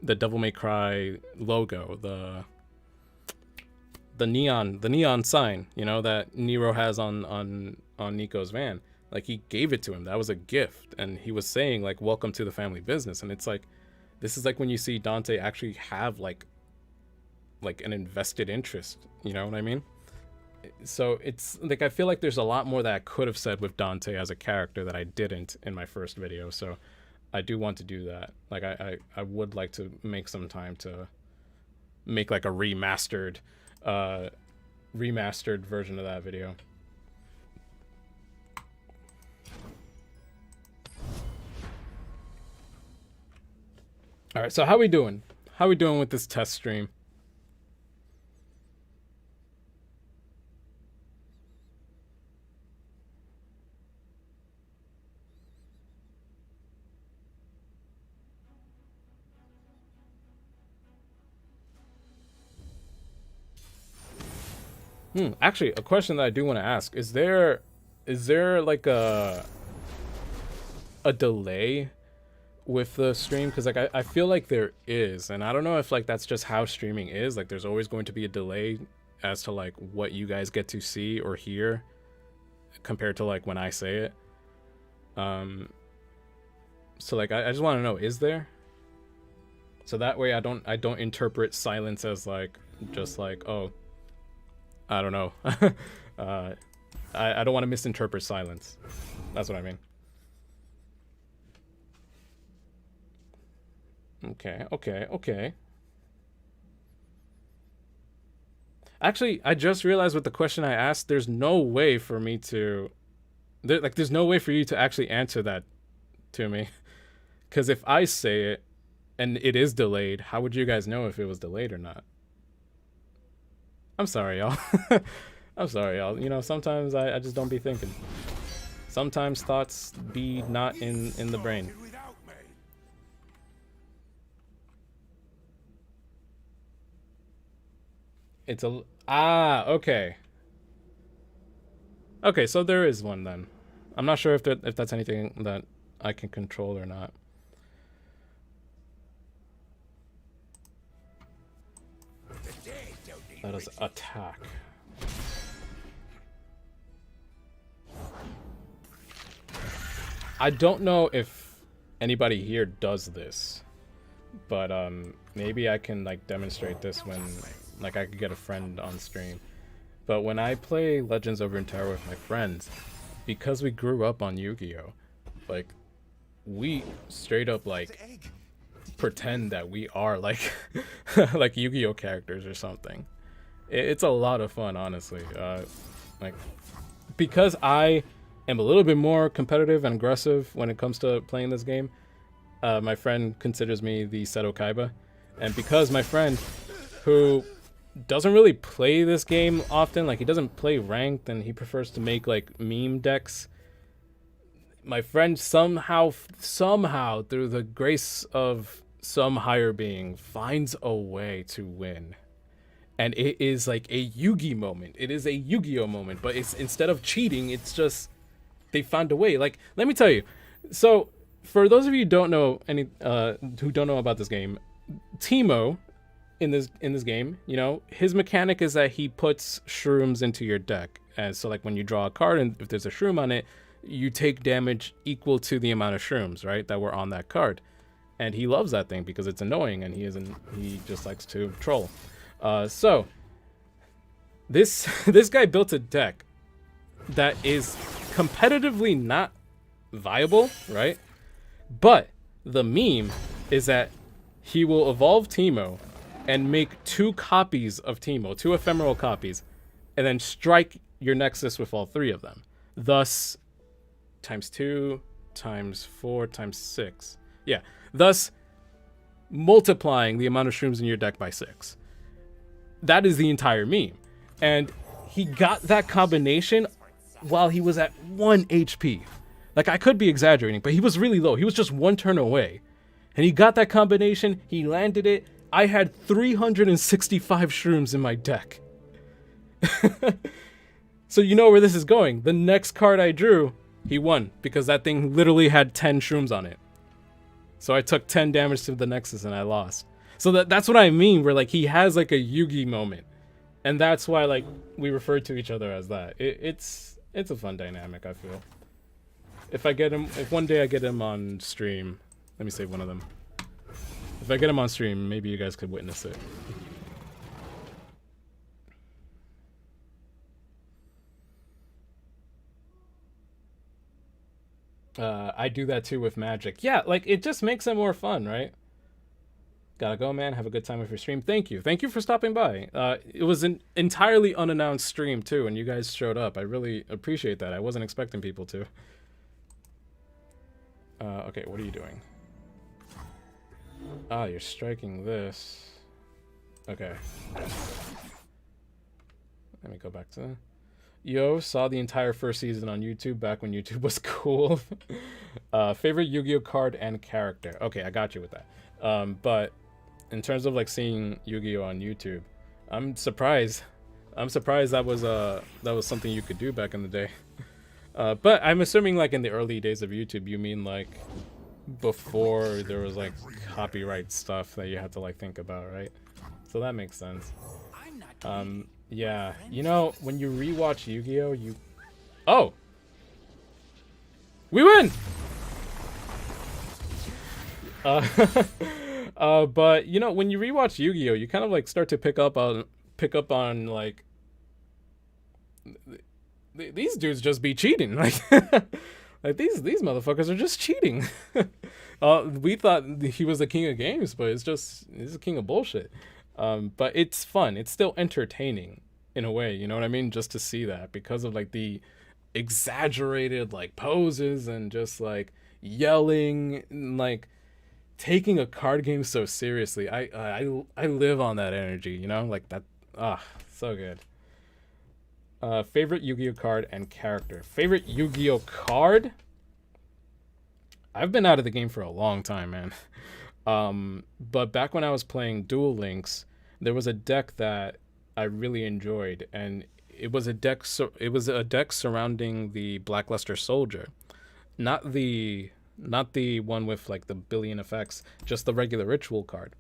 Devil May Cry logo, the neon sign, you know, that Nero has on Nico's van. Like he gave it to him. That was a gift, and he was saying like, "Welcome to the family business." And it's like, this is like when you see Dante actually have like an invested interest. You know what I mean? So it's like I feel like there's a lot more that I could have said with Dante as a character that I didn't in my first video. So I do want to do that. Like I would like to make some time to make like a remastered version of that video. All right, so how we doing? How we doing with this test stream? Actually, a question that I do want to ask, is there like a delay with the stream? Because like I feel like there is, and I don't know if like that's just how streaming is. Like there's always going to be a delay as to like what you guys get to see or hear compared to like when I say it. So like I just want to know, is there? So that way I don't interpret silence as like just like, oh, I don't know. I don't want to misinterpret silence. That's what I mean. Okay. Actually, I just realized with the question I asked, there's no way for me to... there's no way for you to actually answer that to me. Because if I say it, and it is delayed, how would you guys know if it was delayed or not? I'm sorry, y'all. I'm sorry, y'all. You know, sometimes I just don't be thinking. Sometimes thoughts be not in the brain. It's a... okay. Okay, so there is one then. I'm not sure if that's anything that I can control or not. That is attack. I don't know if anybody here does this, but maybe I can like demonstrate this when like I could get a friend on stream. But when I play Legends of Runeterra with my friends, because we grew up on Yu-Gi-Oh, like we straight up like pretend that we are like like Yu-Gi-Oh characters or something. It's a lot of fun, honestly. Like because I am a little bit more competitive and aggressive when it comes to playing this game, my friend considers me the Seto Kaiba, and because my friend, who doesn't really play this game often, like he doesn't play ranked and he prefers to make like meme decks, my friend somehow through the grace of some higher being finds a way to win. And it is like a Yu-Gi moment. It is a Yu-Gi-Oh moment, but it's instead of cheating, it's just they found a way. Like, let me tell you. So, for those of you who don't know about this game, Teemo in this game, you know, his mechanic is that he puts shrooms into your deck. And so like when you draw a card and if there's a shroom on it, you take damage equal to the amount of shrooms, right, that were on that card. And he loves that thing because it's annoying and he just likes to troll. So this guy built a deck that is competitively not viable, right? But the meme is that he will evolve Teemo and make 2 copies of Teemo, 2 ephemeral copies, and then strike your Nexus with all 3 of them. Thus, times 2, times 4, times 6. Yeah, thus multiplying the amount of shrooms in your deck by 6. That is the entire meme. And he got that combination while he was at 1 HP. Like, I could be exaggerating, but he was really low. He was just 1 turn away. And he got that combination, he landed it. I had 365 shrooms in my deck. So you know where this is going. The next card I drew He won because that thing literally had 10 shrooms on it. So I took 10 damage to the Nexus and I lost. So that's what I mean, where like he has like a Yugi moment. And that's why like we refer to each other as that. It's a fun dynamic, I feel. If one day I get him on stream, let me save one of them. If I get him on stream, maybe you guys could witness it. I do that too with Magic. Yeah, like it just makes it more fun, right? Gotta go, man. Have a good time with your stream. Thank you. Thank you for stopping by. It was an entirely unannounced stream too, and you guys showed up. I really appreciate that. I wasn't expecting people to. Okay, what are you doing? Ah, you're striking this. Okay. Let me go back to that. Yo, saw the entire first season on YouTube back when YouTube was cool. Favorite Yu-Gi-Oh card and character. Okay, I got you with that. But in terms of like seeing Yu-Gi-Oh on YouTube, I'm surprised. I'm surprised that was something you could do back in the day. But I'm assuming like in the early days of YouTube, you mean like before there was like copyright stuff that you had to like think about, right? So that makes sense. Yeah, you know, when you rewatch Yu-Gi-Oh, Oh! We win! But you know, when you rewatch Yu-Gi-Oh, you kind of like start to pick up on like these dudes just be cheating, like like these motherfuckers are just cheating. We thought he was the king of games, but he's a king of bullshit. But it's fun. It's still entertaining in a way, you know what I mean? Just to see that because of like the exaggerated like poses and just like yelling and like taking a card game so seriously. I live on that energy, you know? Like that. So good. Favorite Yu-Gi-Oh card and character. Favorite Yu-Gi-Oh card? I've been out of the game for a long time, man. But back when I was playing Duel Links, there was a deck that I really enjoyed, and it was a deck surrounding the Blackluster Soldier, not the one with like the billion effects, just the regular ritual card.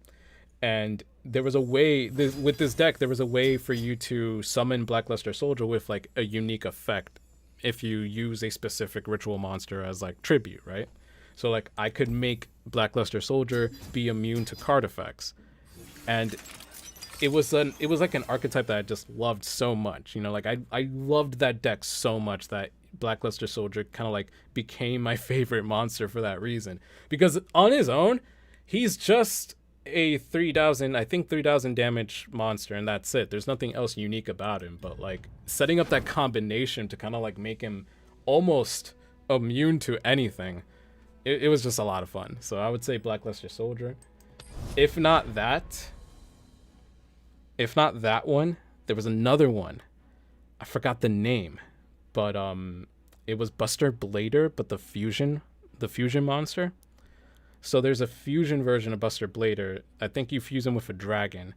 And there was a way with this deck. There was a way for you to summon Blackluster Soldier with like a unique effect if you use a specific ritual monster as like tribute, right? So like I could make Blackluster Soldier be immune to card effects, and it was like an archetype that I just loved so much. You know, like I loved that deck so much that Blackluster Soldier kind of like became my favorite monster for that reason. Because on his own, he's just a 3,000 damage monster, and that's it. There's nothing else unique about him. But like setting up that combination to kind of like make him almost immune to anything. It was just a lot of fun. So I would say Blackluster Soldier. If not that one, there was another one. I forgot the name, but it was Buster Blader, but the fusion monster. So there's a fusion version of Buster Blader. I think you fuse him with a dragon,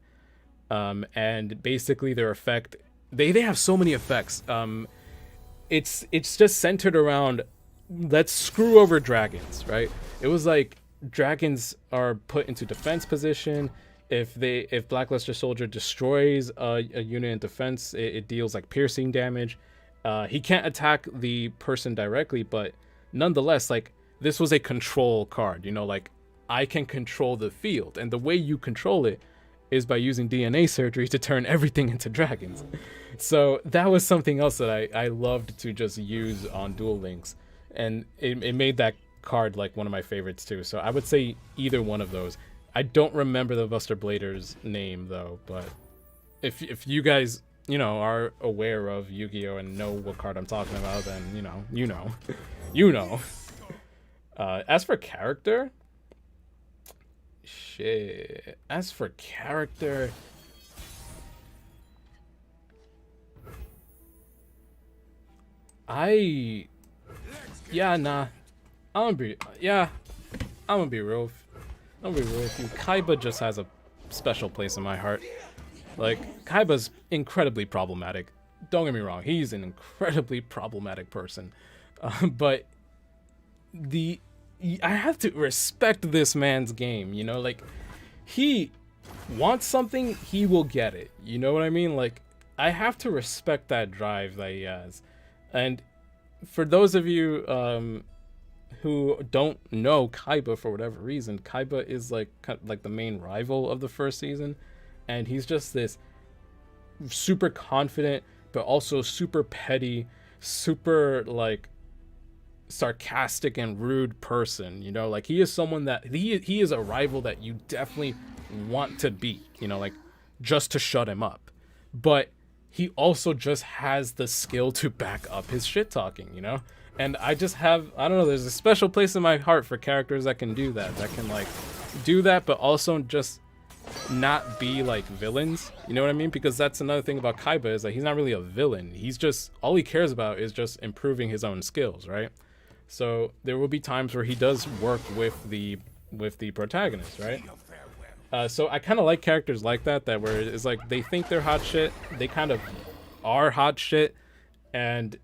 and basically their effect. They have so many effects. It's just centered around, let's screw over dragons, right? It was like dragons are put into defense position. If Blackluster Soldier destroys a unit in defense, it deals like piercing damage. He can't attack the person directly, but nonetheless, like this was a control card, you know, like I can control the field, and the way you control it is by using DNA surgery to turn everything into dragons. So that was something else that I loved to just use on Duel Links. And it made that card like one of my favorites too. So I would say either one of those. I don't remember the Buster Blader's name though, but if you guys, you know, are aware of Yu-Gi-Oh and know what card I'm talking about, then you know. As for character, I'm gonna be real. I'm gonna be real with you. Kaiba just has a special place in my heart. Like, Kaiba's incredibly problematic. Don't get me wrong, he's an incredibly problematic person. But the I have to respect this man's game, you know, like he wants something, he will get it. You know what I mean? Like I have to respect that drive that he has. And for those of you who don't know Kaiba for whatever reason, Kaiba is like the main rival of the first season, and he's just this super confident but also super petty, super like sarcastic and rude person, you know, like he is someone that he is a rival that you definitely want to beat, you know, like just to shut him up. But he also just has the skill to back up his shit talking, you know? And I just have, I don't know, there's a special place in my heart for characters that can do that can like do that, but also just not be like villains, you know what I mean? Because that's another thing about Kaiba is that he's not really a villain. He's just, all he cares about is just improving his own skills, right? So there will be times where he does work with the protagonist, right? So I kind of like characters like that where it's like they think they're hot shit, they kind of are hot shit, and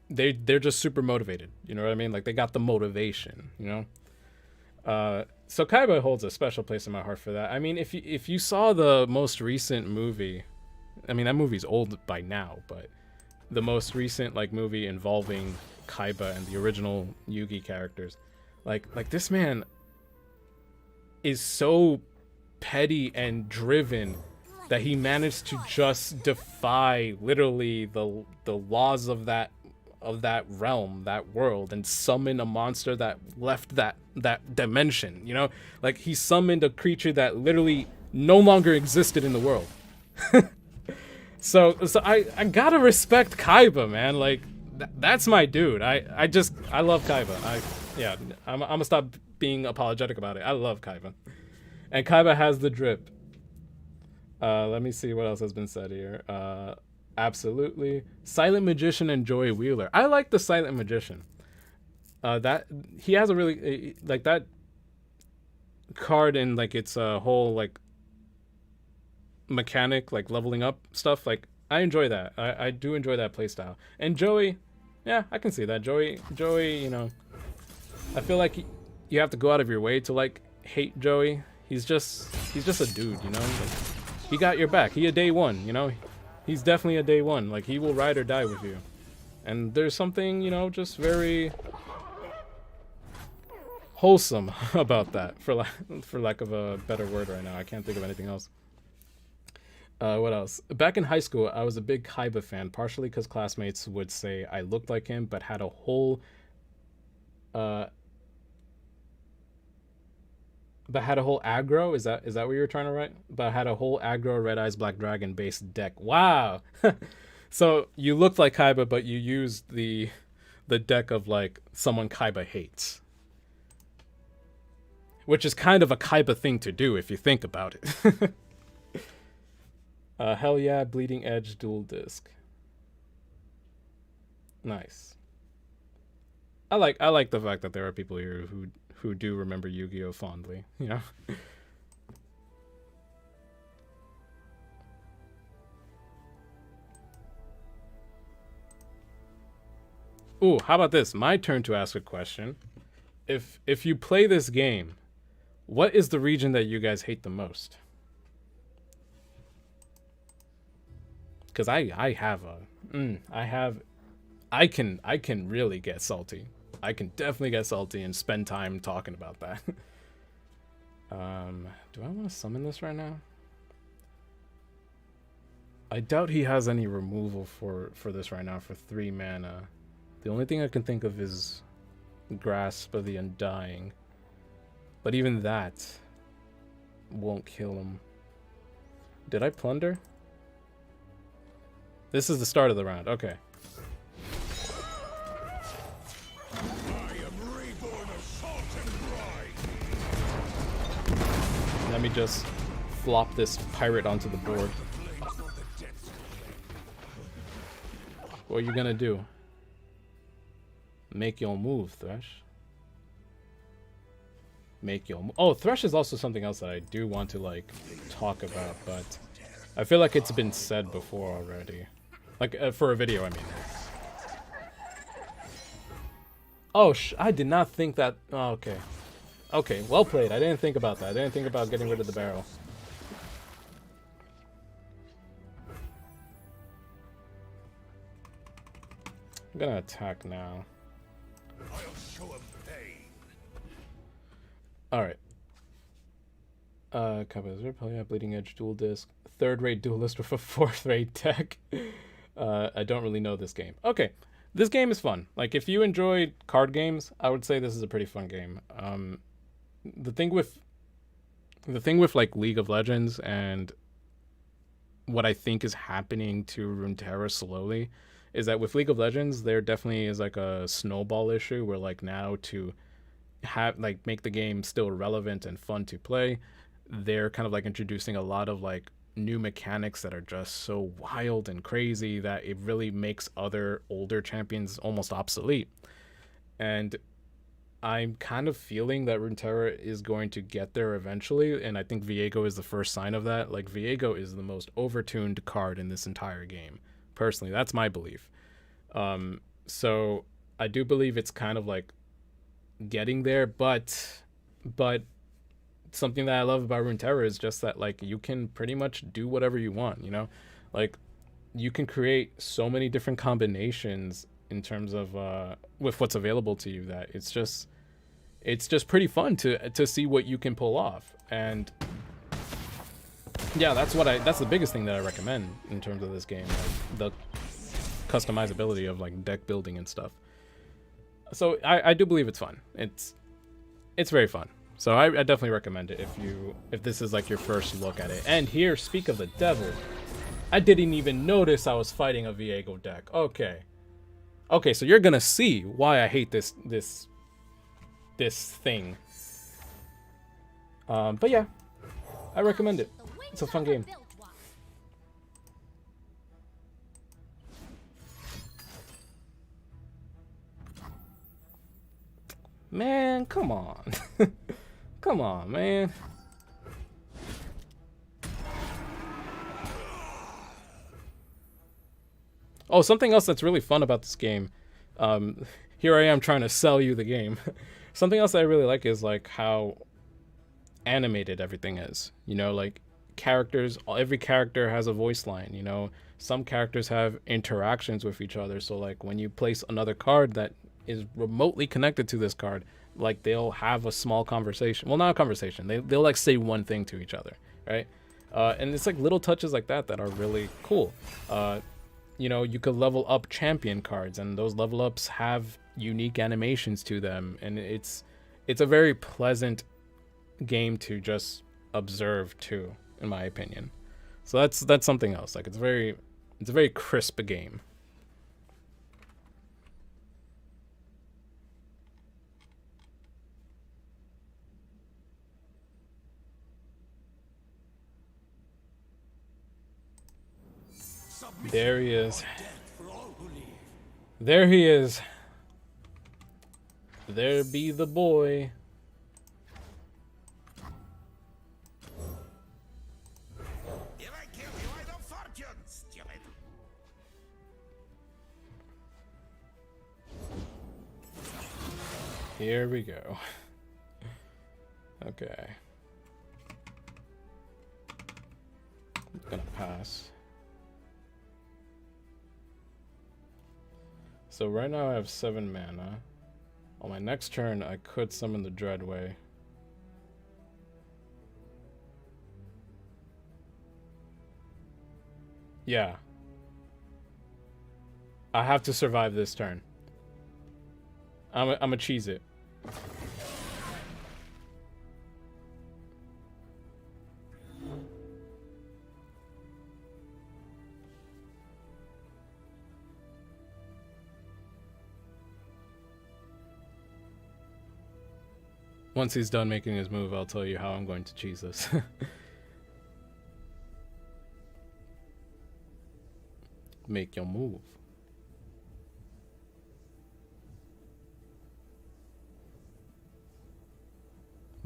they're just super motivated. You know what I mean? Like they got the motivation, you know. So Kaiba holds a special place in my heart for that. I mean, if you saw the most recent movie, I mean that movie's old by now, but the most recent like movie involving Kaiba and the original Yugi characters, like this man is so petty and driven that he managed to just defy literally the laws of that realm, that world, and summon a monster that left that dimension, you know? Like he summoned a creature that literally no longer existed in the world. So I gotta respect Kaiba, man. Like that's my dude. I love Kaiba. I'm gonna stop being apologetic about it. I love Kaiba. And Kaiba has the drip. Let me see what else has been said here. Absolutely. Silent Magician and Joey Wheeler. I like the Silent Magician. That he has a really like that card and like its whole like mechanic, like leveling up stuff. Like I enjoy that. I do enjoy that playstyle. And Joey, yeah, I can see that. Joey, you know, I feel like you have to go out of your way to like hate Joey. He's just a dude, you know. Like, he got your back. He a day one, you know. He's definitely a day one. Like he will ride or die with you. And there's something, you know, just very wholesome about that, for lack of a better word right now. I can't think of anything else. What else? Back in high school, I was a big Kaiba fan, partially because classmates would say I looked like him, but had a whole aggro. Is that what you were trying to write? But had a whole aggro Red Eyes Black Dragon based deck. Wow. So you looked like Kaiba, but you used the deck of like someone Kaiba hates, which is kind of a Kaiba thing to do if you think about it. Hell yeah, Bleeding Edge dual disc. Nice. I like the fact that there are people here who do remember Yu-Gi-Oh fondly, you know. Ooh, how about this? My turn to ask a question. If you play this game, what is the region that you guys hate the most? Because I can really get salty. I can definitely get salty and spend time talking about that. Do I want to summon this right now? I doubt he has any removal for this right now for 3 mana. The only thing I can think of is Grasp of the Undying. But even that won't kill him. Did I plunder? This is the start of the round. Okay. Let me just flop this pirate onto the board. What are you gonna do? Make your move, Thresh. Make your move. Oh, Thresh is also something else that I do want to like talk about, but I feel like it's been said before already. Like for a video, I mean. Oh, I did not think that. Oh, okay. Okay, well played. I didn't think about that. I didn't think about getting rid of the barrel. I'm gonna attack now. I'll show him pain. Alright. Composer, probably a bleeding edge dual disc. Third-rate duelist with a fourth-rate tech. I don't really know this game. Okay, this game is fun. Like, if you enjoy card games, I would say this is a pretty fun game. The thing with like League of Legends and what I think is happening to Runeterra slowly is that with League of Legends, there definitely is like a snowball issue where like now to have like make the game still relevant and fun to play, they're kind of like introducing a lot of like new mechanics that are just so wild and crazy that it really makes other older champions almost obsolete. And I'm kind of feeling that Runeterra is going to get there eventually, and I think Viego is the first sign of that. Like, Viego is the most overtuned card in this entire game. Personally, that's my belief. So I do believe it's kind of like getting there, but something that I love about Runeterra is just that like you can pretty much do whatever you want, you know? Like, you can create so many different combinations in terms of with what's available to you that it's just pretty fun to see what you can pull off. And yeah, that's the biggest thing that I recommend in terms of this game, like the customizability of like deck building and stuff. So I do believe it's fun. It's very fun. So I definitely recommend it if this is like your first look at it. And here, speak of the devil, I didn't even notice I was fighting a Viego deck. Okay, so you're gonna see why I hate this thing. But yeah, I recommend it. It's a fun game. Man, come on. Come on, man. Oh, something else that's really fun about this game. Here I am trying to sell you the game. Something else that I really like is like how animated everything is. You know, like characters, every character has a voice line, you know. Some characters have interactions with each other. So like when you place another card that is remotely connected to this card, like they'll have a small conversation. Well, not a conversation. They'll like say one thing to each other, right? And it's like little touches like that that are really cool. You know, you could level up champion cards, and those level ups have unique animations to them, and it's a very pleasant game to just observe too, in my opinion. So that's something else. Like it's a very crisp game. There he is. There he is. There be the boy. If I kill you, I have fortune, stupid. Here we go. Okay. I'm gonna pass. So right now I have 7 mana. On my next turn, I could summon the Dreadway. Yeah. I have to survive this turn. I'm a cheese it. Once he's done making his move, I'll tell you how I'm going to cheese this. Make your move.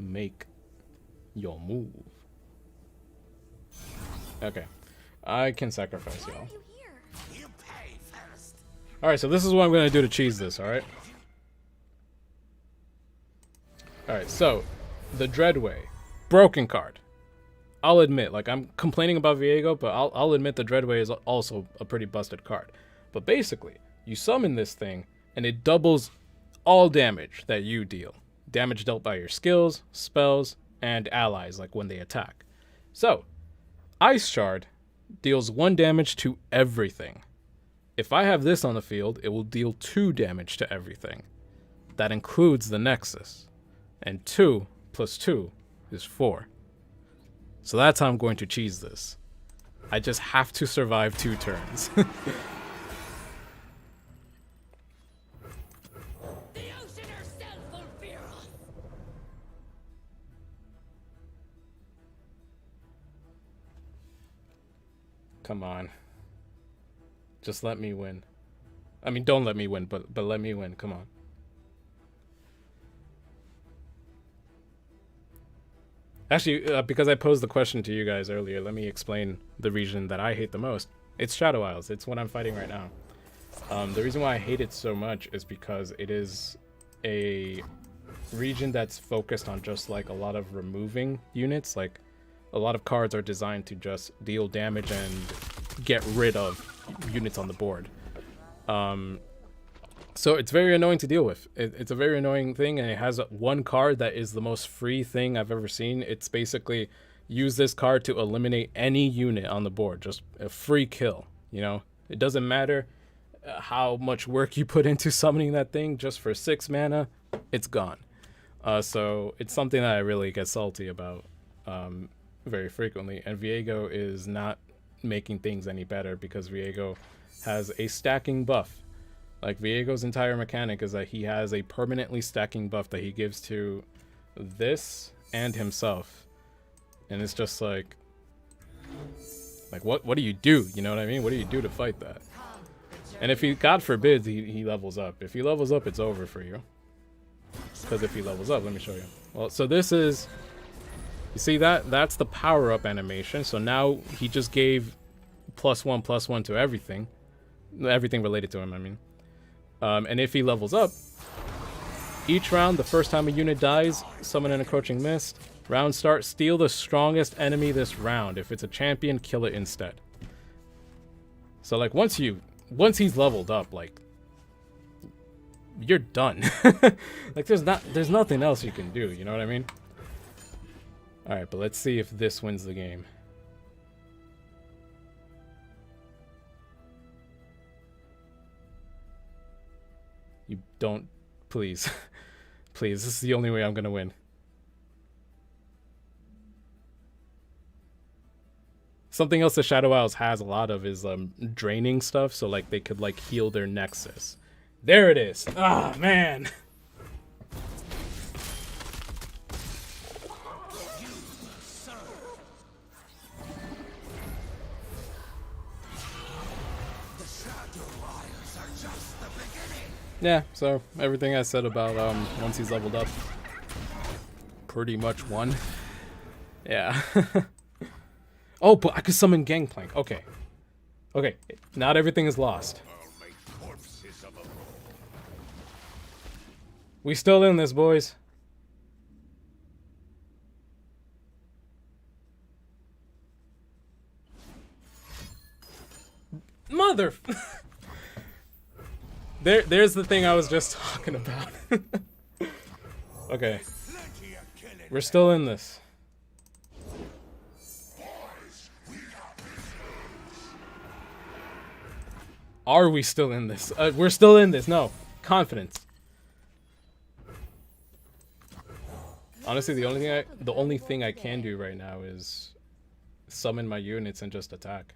Make your move. Okay. I can sacrifice y'all. You pay first. Alright, so this is what I'm going to do to cheese this, alright? Alright, so the Dreadway. Broken card. I'll admit, like, I'm complaining about Viego, but I'll admit the Dreadway is also a pretty busted card. But basically, you summon this thing, and it doubles all damage that you deal. Damage dealt by your skills, spells, and allies, like when they attack. So, Ice Shard deals 1 damage to everything. If I have this on the field, it will deal 2 damage to everything. That includes the Nexus. And 2 plus 2 is 4. So that's how I'm going to cheese this. I just have to survive 2 turns. The ocean herself will fear us. Come on. Just let me win. I mean, don't let me win, but let me win. Come on. Actually, because I posed the question to you guys earlier, let me explain the region that I hate the most. It's Shadow Isles. It's what I'm fighting right now. The reason why I hate it so much is because it is a region that's focused on just like a lot of removing units. Like a lot of cards are designed to just deal damage and get rid of units on the board. So it's very annoying to deal with. It's a very annoying thing, and it has one card that is the most free thing I've ever seen. It's basically use this card to eliminate any unit on the board. Just a free kill, you know? It doesn't matter how much work you put into summoning that thing. Just for 6 mana, it's gone. So it's something that I really get salty about very frequently. And Viego is not making things any better because Viego has a stacking buff. Like, Viego's entire mechanic is that he has a permanently stacking buff that he gives to this and himself. And it's just like what do you do? You know what I mean? What do you do to fight that? And if he, God forbid, he levels up. If he levels up, it's over for you. Because if he levels up, let me show you. Well, so this is, you see that? That's the power-up animation. So now he just gave +1/+1 to everything. Everything related to him, I mean. And if he levels up, each round, the first time a unit dies, summon an encroaching mist. Round start, steal the strongest enemy this round. If it's a champion, kill it instead. So like once he's leveled up, like you're done. Like there's nothing else you can do, you know what I mean? All right, but let's see if this wins the game. You don't, please. Please, this is the only way I'm gonna win. Something else the Shadow Isles has a lot of is draining stuff, so like they could like heal their Nexus. There it is. Ah, man. Yeah, so everything I said about once he's leveled up pretty much won. Yeah. Oh, but I could summon Gangplank. Okay. Okay, not everything is lost. We still in this, boys. Mother... There's the thing I was just talking about. Okay. We're still in this. Are we still in this? We're still in this. No. Confidence. Honestly, the only thing I can do right now is summon my units and just attack.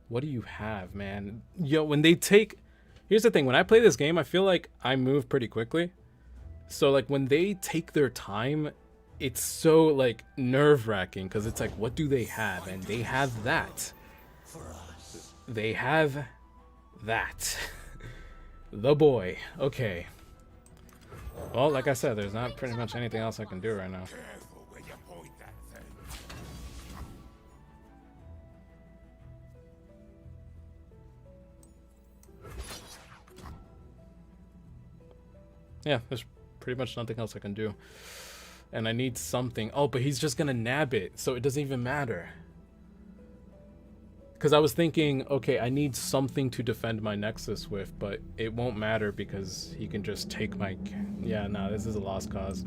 What do you have, man? Yo, when they take... Here's the thing. When I play this game, I feel like I move pretty quickly. So, like, when they take their time, it's so, like, nerve-wracking. Because it's like, what do they have? And they have that. They have that. The boy. Okay. Well, like I said, there's not pretty much anything else I can do right now. Yeah, there's pretty much nothing else I can do. And I need something. Oh, but he's just gonna nab it, so it doesn't even matter. Because I was thinking, okay, I need something to defend my Nexus with, but it won't matter because he can just take my... Yeah, nah, this is a lost cause.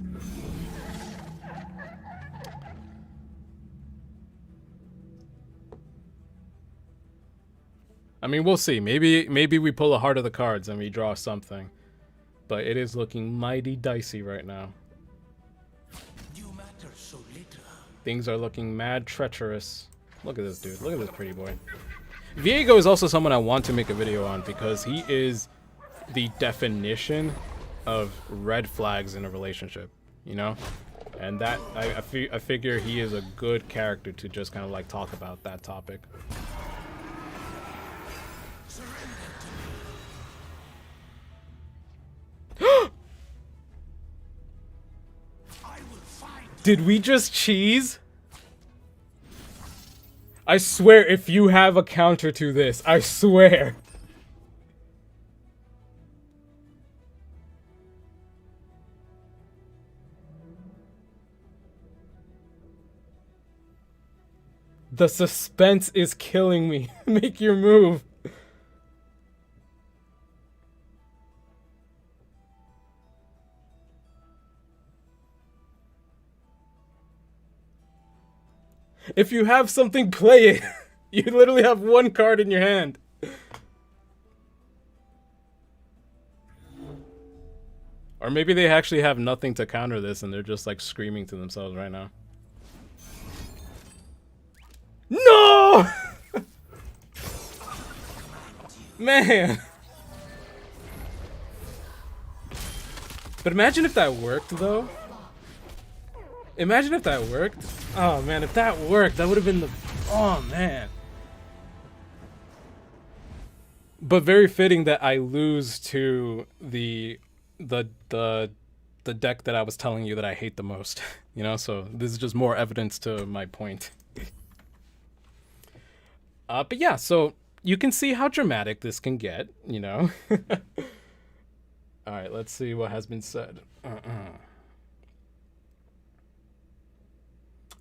I mean, we'll see. Maybe we pull a heart of the cards and we draw something. But it is looking mighty dicey right now. You matter so little. Things are looking mad treacherous. Look at this dude. Look at this pretty boy. Viego is also someone I want to make a video on because he is the definition of red flags in a relationship, you know? And that, I figure he is a good character to just kind of like talk about that topic. Did we just cheese? I swear, if you have a counter to this, I swear. The suspense is killing me. Make your move. If you have something, play it. You literally have one card in your hand. Or maybe they actually have nothing to counter this and they're just like screaming to themselves right now. No! Man. But imagine if that worked though. Imagine if that worked. Oh man, if that worked, that would have been the... Oh man. But very fitting that I lose to the deck that I was telling you that I hate the most. You know, so this is just more evidence to my point. But yeah, so you can see how dramatic this can get, you know. Alright, let's see what has been said.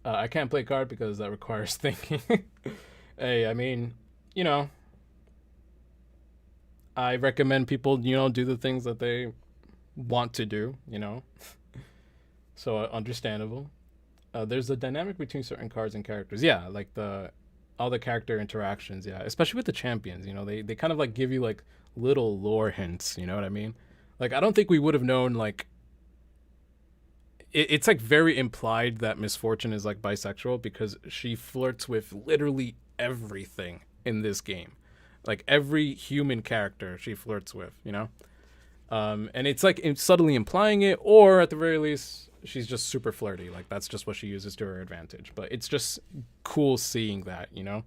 I can't play card because that requires thinking. Hey, I mean, you know, I recommend people, you know, do the things that they want to do, you know. So understandable. There's a dynamic between certain cards and characters. Yeah, like all the character interactions, yeah. Especially with the champions, you know, they kind of like give you like little lore hints, you know what I mean? Like I don't think we would have known like it's like very implied that Miss Fortune is like bisexual because she flirts with literally everything in this game. Like every human character she flirts with, you know? And it's like subtly implying it, or at the very least, she's just super flirty. Like that's just what she uses to her advantage. But it's just cool seeing that, you know?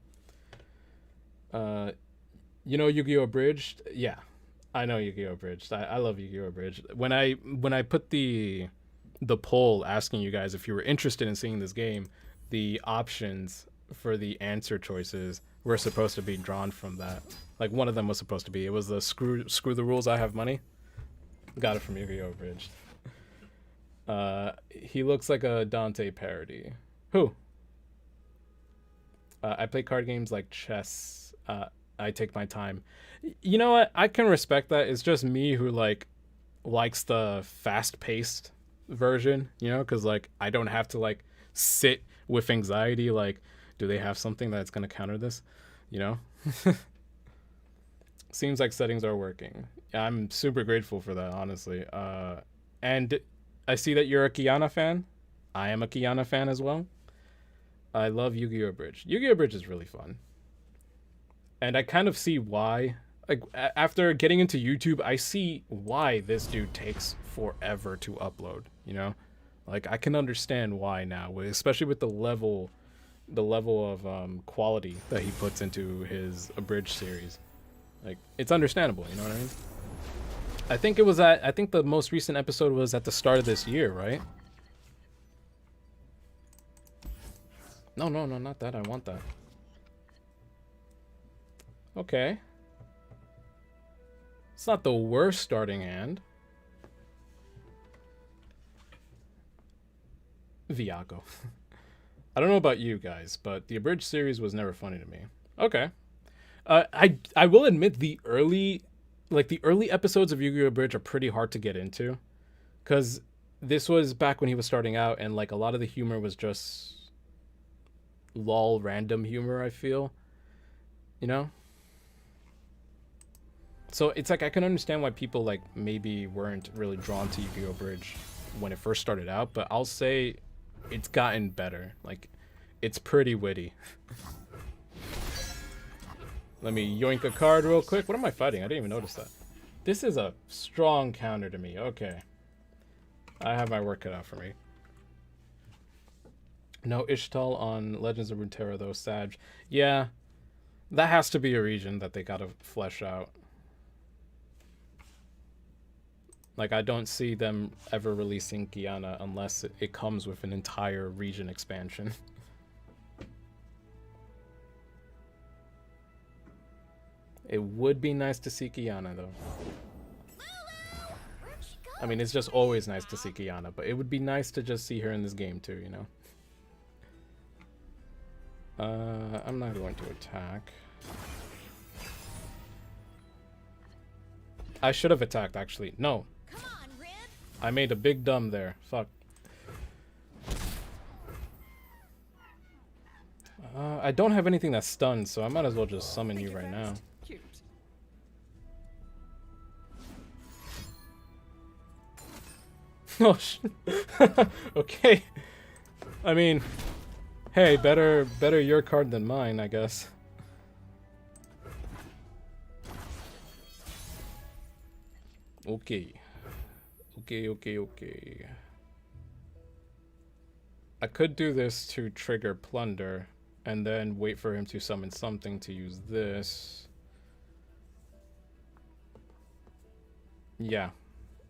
You know Yu-Gi-Oh! Abridged? Yeah, I know Yu-Gi-Oh! Abridged. I love Yu-Gi-Oh! Abridged. When I put the poll asking you guys if you were interested in seeing this game, the options for the answer choices were supposed to be drawn from that. Like one of them was supposed to be. It was the screw the rules, I have money. Got it from Yu-Gi-Oh! Abridged. He looks like a Dante parody. Who? I play card games like chess. I take my time. You know what? I can respect that. It's just me who like likes the fast-paced version, you know, because like I don't have to like sit with anxiety like, do they have something that's going to counter this, you know? Seems like settings are working. I'm super grateful for that, honestly. And I see that you're a Kiana fan. I am a Kiana fan as well. I love Yu-Gi-Oh! Bridge. Yu-Gi-Oh! Bridge is really fun. And I kind of see why. Like, after getting into YouTube, I see why this dude takes forever to upload, you know? Like, I can understand why now, especially with the level of quality that he puts into his Abridged series. Like, it's understandable, you know what I mean? I think the most recent episode was at the start of this year, right? No, not that. I want that. Okay. It's not the worst starting hand. Viago. I don't know about you guys, but the abridged series was never funny to me. Okay. I will admit the early episodes of Yu-Gi-Oh! Bridge are pretty hard to get into, because this was back when he was starting out, and like a lot of the humor was just lol random humor, I feel, you know. So it's like I can understand why people like maybe weren't really drawn to Yu-Gi-Oh! Bridge when it first started out, but I'll say it's gotten better. Like, it's pretty witty. Let me yoink a card real quick. What am I fighting? I didn't even notice that. This is a strong counter to me. Okay. I have my work cut out for me. No Ishtal on Legends of Runeterra, though. Sag. Yeah. That has to be a region that they gotta flesh out. Like, I don't see them ever releasing Guyana unless it comes with an entire region expansion. It would be nice to see Kiana, though. I mean, it's just always nice to see Kiana, but it would be nice to just see her in this game, too, you know? I'm not going to attack. I should have attacked, actually. No. Come on, Rib. I made a big dumb there. Fuck. I don't have anything that stuns, so I might as well just summon you right now. Cute. Oh, okay. I mean, hey, better your card than mine, I guess. Okay. Okay. I could do this to trigger Plunder, and then wait for him to summon something to use this. Yeah.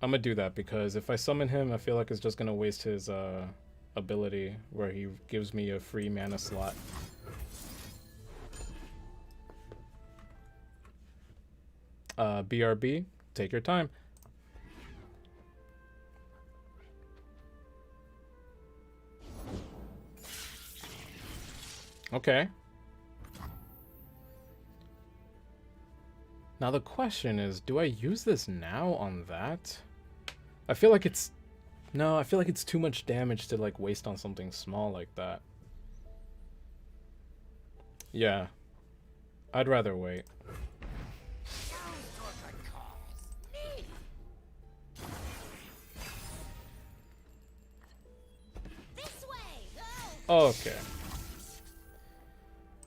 I'm gonna do that, because if I summon him, I feel like it's just gonna waste his ability where he gives me a free mana slot. BRB, take your time. Okay. Now the question is, do I use this now on that? I feel like it's... No, I feel like it's too much damage to like waste on something small like that. Yeah. I'd rather wait. This way. Go. Okay.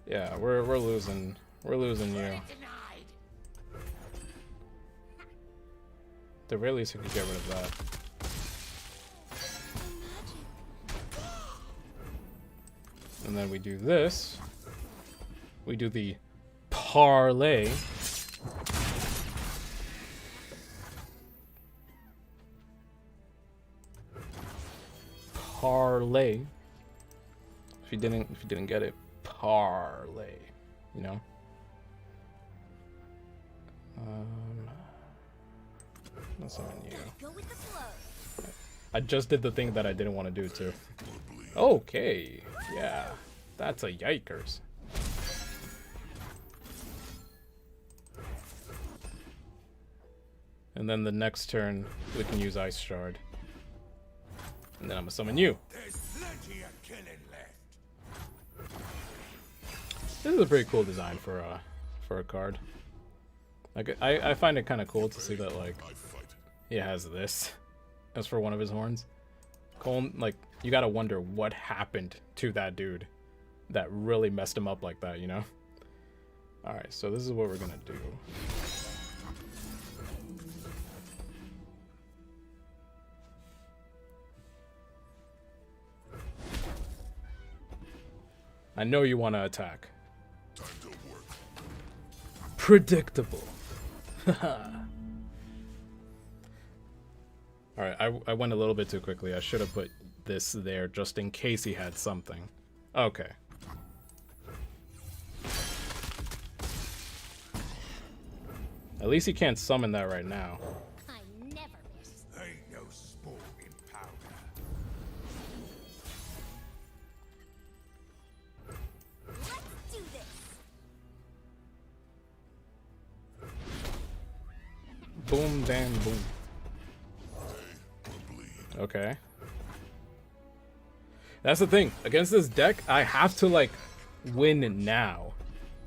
Yeah, we're losing. We're losing you. Denied. The very least we could get rid of that. And then we do this. We do the parlay. Parlay. If you didn't get it, parlay. You know? That's on you. Go with the flow. I just did the thing that I didn't want to do too. Okay, yeah, that's a yikers. And then the next turn, we can use Ice Shard. And then I'm gonna summon you. There's plenty of killing left. This is a pretty cool design for a card. Like, I find it kind of cool to see that, like, he has this as for one of his horns. Colm, like, you gotta wonder what happened to that dude that really messed him up like that, you know? Alright, so this is what we're gonna do. I know you want to attack. Time to work. Predictable. Alright, I went a little bit too quickly. I should have put this there just in case he had something. Okay. At least he can't summon that right now. I never miss. Ain't no sport in powder. Boom, bam, boom. Okay. That's the thing. Against this deck, I have to, like, win now.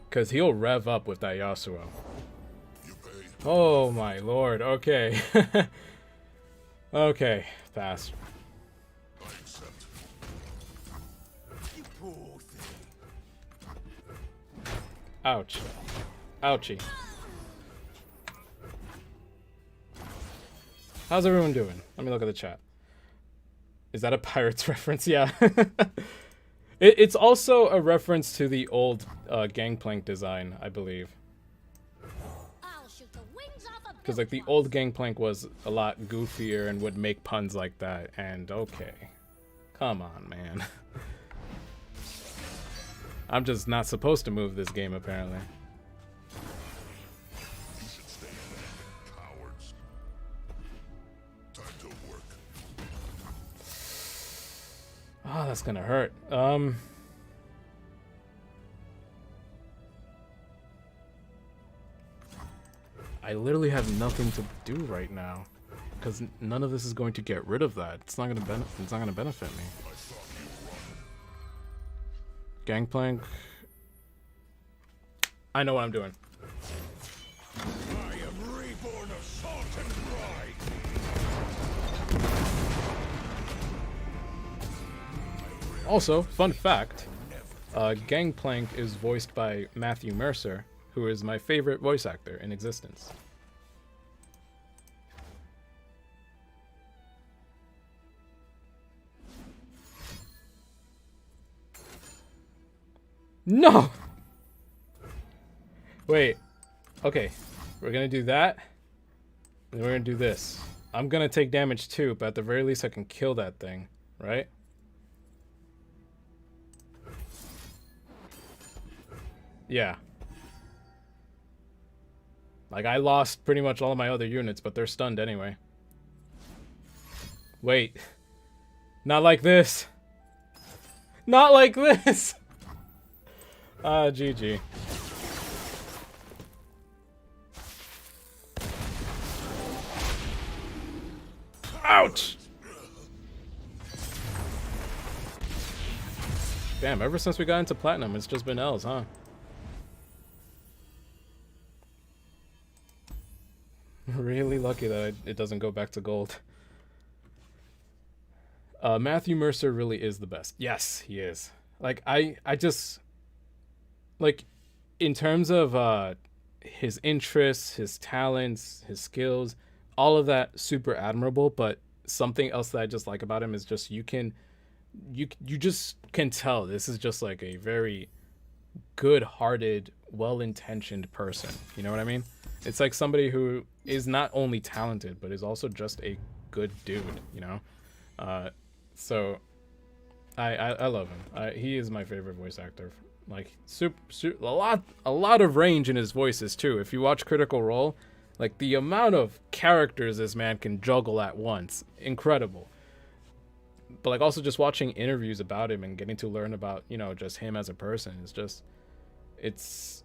Because he'll rev up with that Yasuo. Oh, my lord. Okay. Okay. Pass. Ouch. Ouchie. How's everyone doing? Let me look at the chat. Is that a Pirates reference? Yeah. It's also a reference to the old Gangplank design, I believe. I'll shoot the wings off a Because like the old Gangplank was a lot goofier and would make puns like that. And okay. Come on, man. I'm just not supposed to move this game, apparently. Oh, that's gonna hurt. I literally have nothing to do right now, because none of this is going to get rid of that. It's not gonna benefit me. Gangplank. I know what I'm doing. I am reborn of salt and pride. Also, fun fact, Gangplank is voiced by Matthew Mercer, who is my favorite voice actor in existence. No! Wait. Okay. We're gonna do that. And we're gonna do this. I'm gonna take damage too, but at the very least I can kill that thing, right? Yeah. Like, I lost pretty much all of my other units, but they're stunned anyway. Wait. Not like this. Not like this! GG. Ouch! Damn, ever since we got into Platinum, it's just been L's, huh? Really lucky that it doesn't go back to gold. Matthew Mercer really is the best. Yes, he is. Like, I just... Like, in terms of his interests, his talents, his skills, all of that super admirable, but something else that I just like about him is just you just can tell this is just like a very good-hearted, well-intentioned person. You know what I mean? It's like somebody who is not only talented, but is also just a good dude, you know? So, I love him. He is my favorite voice actor. Like, a lot of range in his voices, too. If you watch Critical Role, like, the amount of characters this man can juggle at once, incredible. But, like, also just watching interviews about him and getting to learn about, you know, just him as a person is just, it's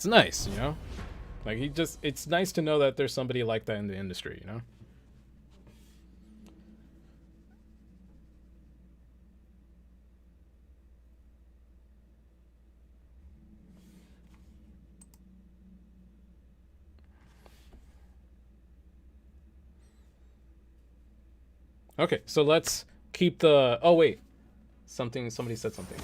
nice, you know? Like, it's nice to know that there's somebody like that in the industry, you know? Okay, so let's keep the... Oh, wait. Somebody said something.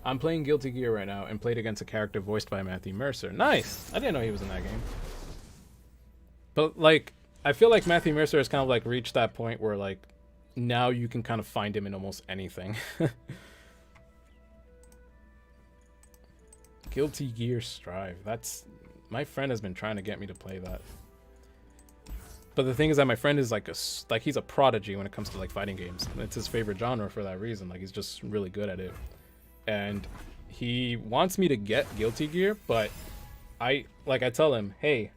I'm playing Guilty Gear right now and played against a character voiced by Matthew Mercer. Nice! I didn't know he was in that game. But, like, I feel like Matthew Mercer has kind of, like, reached that point where, like, now you can kind of find him in almost anything. Guilty Gear Strive. That's... My friend has been trying to get me to play that. But the thing is that my friend is like he's a prodigy when it comes to like fighting games. It's his favorite genre for that reason. Like, he's just really good at it. And he wants me to get Guilty Gear, but I tell him, hey,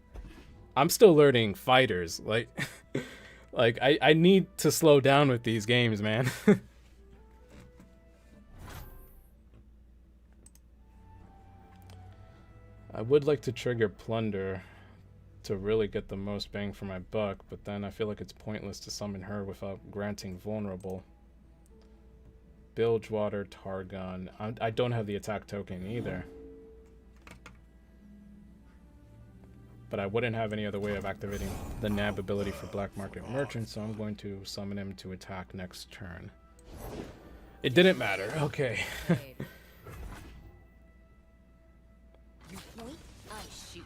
I'm still learning fighters. Like, like I need to slow down with these games, man. I would like to trigger Plunder to really get the most bang for my buck, but then I feel like it's pointless to summon her without granting vulnerable. Bilgewater, Targon. I don't have the attack token either. But I wouldn't have any other way of activating the nab ability for Black Market Merchant, so I'm going to summon him to attack next turn. It didn't matter. Okay. You point, I shoot.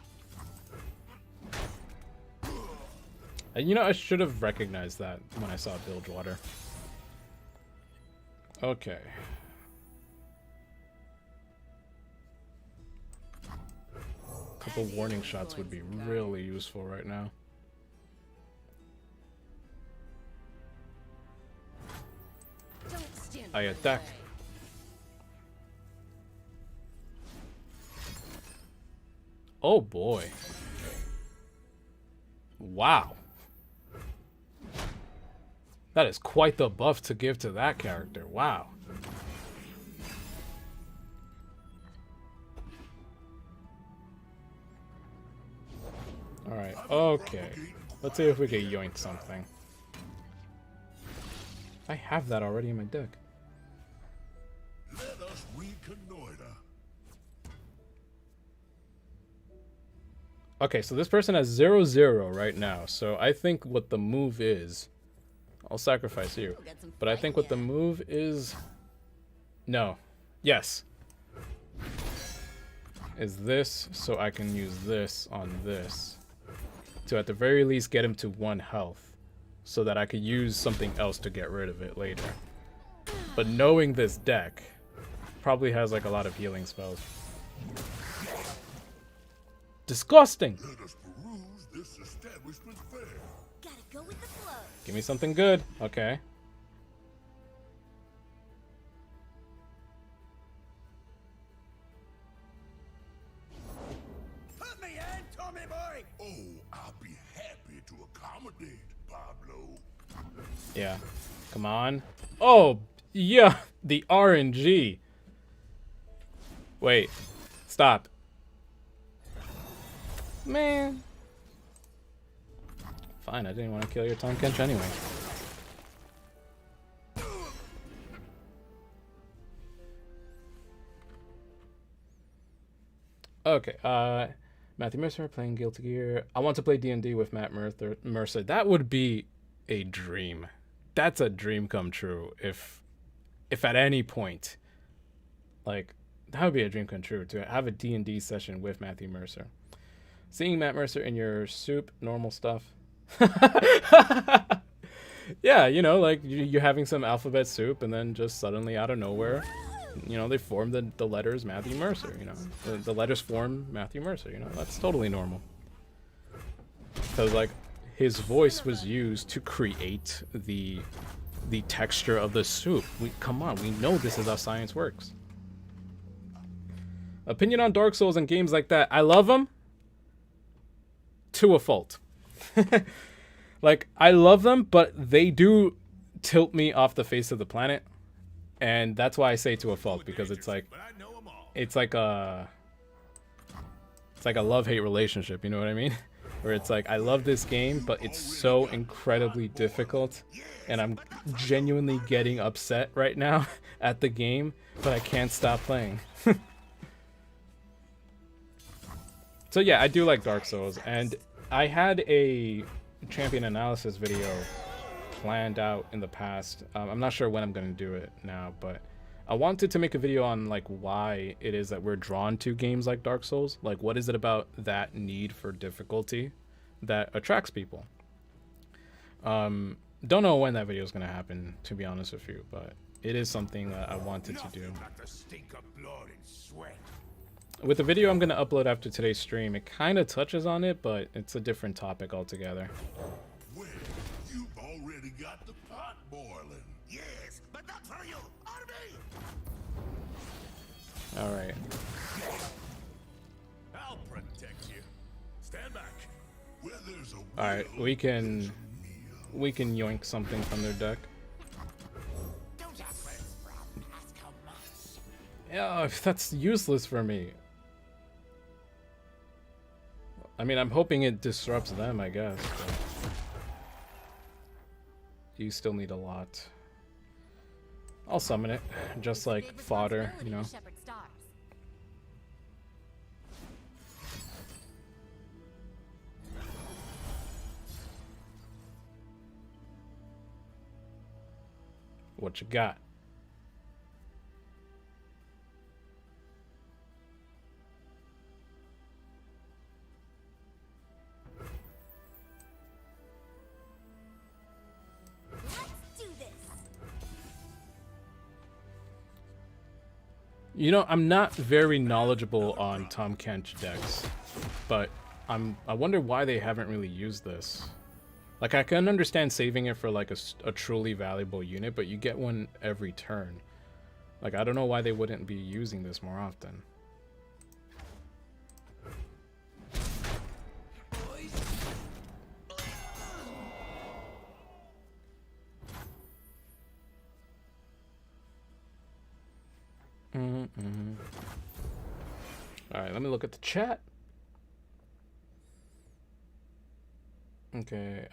You know, I should have recognized that when I saw Bilgewater. Okay. A couple warning shots would be really useful right now. Don't stand I in the attack. way. Oh boy. Wow. That is quite the buff to give to that character. Wow. Alright, okay. Let's see if we can yoink something. I have that already in my deck. Let us reconnoiter. Okay, so this person has 0-0 right now. So I think what the move is... I'll sacrifice you. We'll get some But I fighting think what the in. move is... No. Yes. Is this, so I can use this on this. To at the very least get him to 1 health. So that I could use something else to get rid of it later. But knowing this deck... Probably has like a lot of healing spells. Disgusting! Let us peruse this establishment fair. Gotta go with the flow. Give me something good. Okay. Put me in, Tommy boy! Oh, I'll be happy to accommodate, Pablo. Yeah. Come on. Oh, yeah. The RNG. Wait. Stop. Man. Fine, I didn't want to kill your Tahm Kench anyway. Okay, Matthew Mercer playing Guilty Gear. I want to play D&D with Matt Mercer. That would be a dream. That's a dream come true. If at any point, like, that would be a dream come true to have a D&D session with Matthew Mercer. Seeing Matt Mercer in your soup, normal stuff. Yeah, you know, like you're having some alphabet soup and then just suddenly out of nowhere, you know, they form the letters Matthew Mercer, you know. The letters form Matthew Mercer, you know. That's totally normal. Because, like, his voice was used to create the texture of the soup. Come on, we know this is how science works. Opinion on Dark Souls and games like that. I love them to a fault. Like, I love them, but they do tilt me off the face of the planet. And that's why I say to a fault, because it's like, But I know 'em all. it's like a love-hate relationship, you know what I mean? Where it's like, I love this game, but it's so incredibly difficult, and I'm genuinely getting upset right now at the game, but I can't stop playing. So yeah, I do like Dark Souls, and I had a champion analysis video planned out in the past. I'm not sure when I'm going to do it now, but I wanted to make a video on like why it is that we're drawn to games like Dark Souls. Like, what is it about that need for difficulty that attracts people? Don't know when that video is going to happen, to be honest with you, but it is something that I wanted to do. Nothing like the stink of blood and sweat. With the video I'm going to upload after today's stream, it kind of touches on it, but it's a different topic altogether. Well, you've already got the pot boiling. Yes, but not for you. On me. All right. I'll protect you. Stand back. Where there's a All right, we can yoink something from their deck. Don't ask where it's from. Ask how much. Yeah, that's useless for me. I mean, I'm hoping it disrupts them, I guess. But you still need a lot. I'll summon it, just like fodder, you know. What you got? You know, I'm not very knowledgeable on Tom Kench decks, but I wonder why they haven't really used this. Like, I can understand saving it for like a truly valuable unit, but you get one every turn. Like, I don't know why they wouldn't be using this more often. Alright, let me look at the chat. Okay,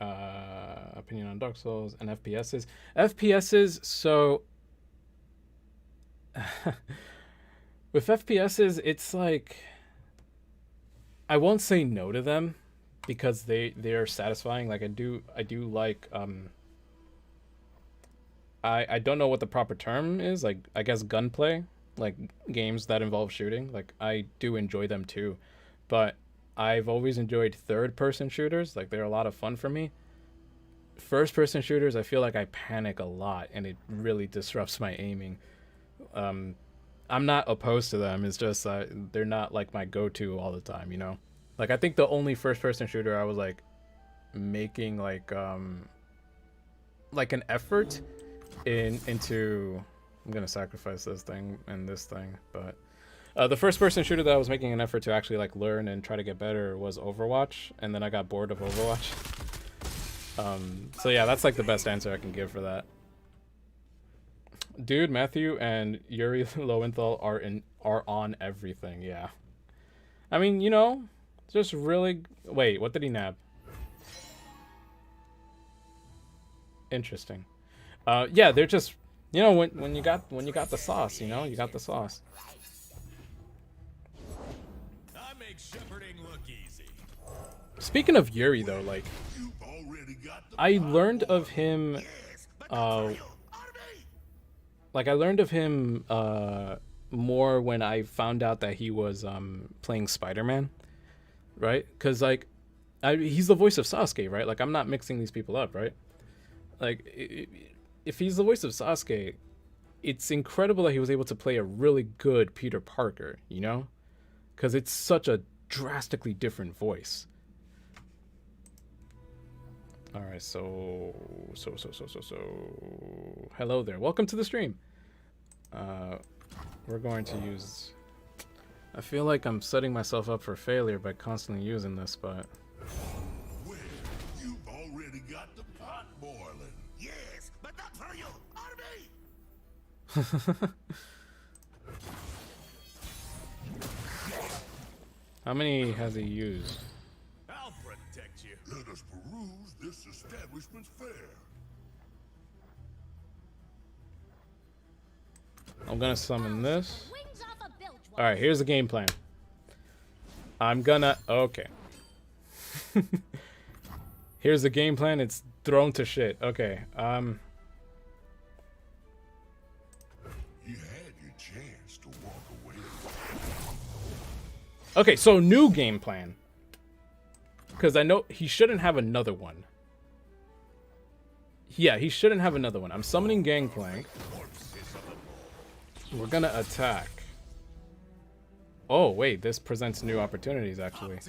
opinion on Dark Souls and FPSs. FPSs, so... with FPSs, it's like... I won't say no to them, because they're satisfying. Like, I do like, I don't know what the proper term is, like, I guess gunplay, like games that involve shooting. Like, I do enjoy them too, but I've always enjoyed third-person shooters. Like, they're a lot of fun for me. First-person shooters, I feel like I panic a lot, and it really disrupts my aiming. I'm not opposed to them. It's just they're not like my go-to all the time, you know. Like, I think the only first-person shooter I was like making like an effort into. I'm gonna sacrifice this thing and this thing, but the first-person shooter that I was making an effort to actually like learn and try to get better was Overwatch, and then I got bored of Overwatch. So yeah, that's like the best answer I can give for that. Dude, Matthew and Yuri Lowenthal are on everything. Yeah, I mean, you know, just really. Wait, what did he nab? Interesting. Yeah, they're just, you know, when you got the sauce, you know, you got the sauce. I make shepherding look easy. Speaking of Yuri, though, like, I learned of him. Like, I learned of him more when I found out that he was playing Spider-Man, right? Because, like, he's the voice of Sasuke, right? Like, I'm not mixing these people up, right? Like, if he's the voice of Sasuke, it's incredible that he was able to play a really good Peter Parker, you know? Because it's such a drastically different voice. All right, so hello there. Welcome to the stream. We're going to use. I feel like I'm setting myself up for failure by constantly using this, but. Well, you've already got the pot boiling. Yes, but not for you, army. How many has he used? I'll protect you. Let us peruse this establishment's fare. I'm gonna summon this. Wings off a bilge All right, here's the game plan. I'm gonna. Okay. Here's the game plan. It's thrown to shit. Okay. You had your chance to walk away. Okay, so new game plan. Because I know he shouldn't have another one. Yeah, he shouldn't have another one. I'm summoning Gangplank. We're gonna attack. Oh, wait, this presents new opportunities, actually.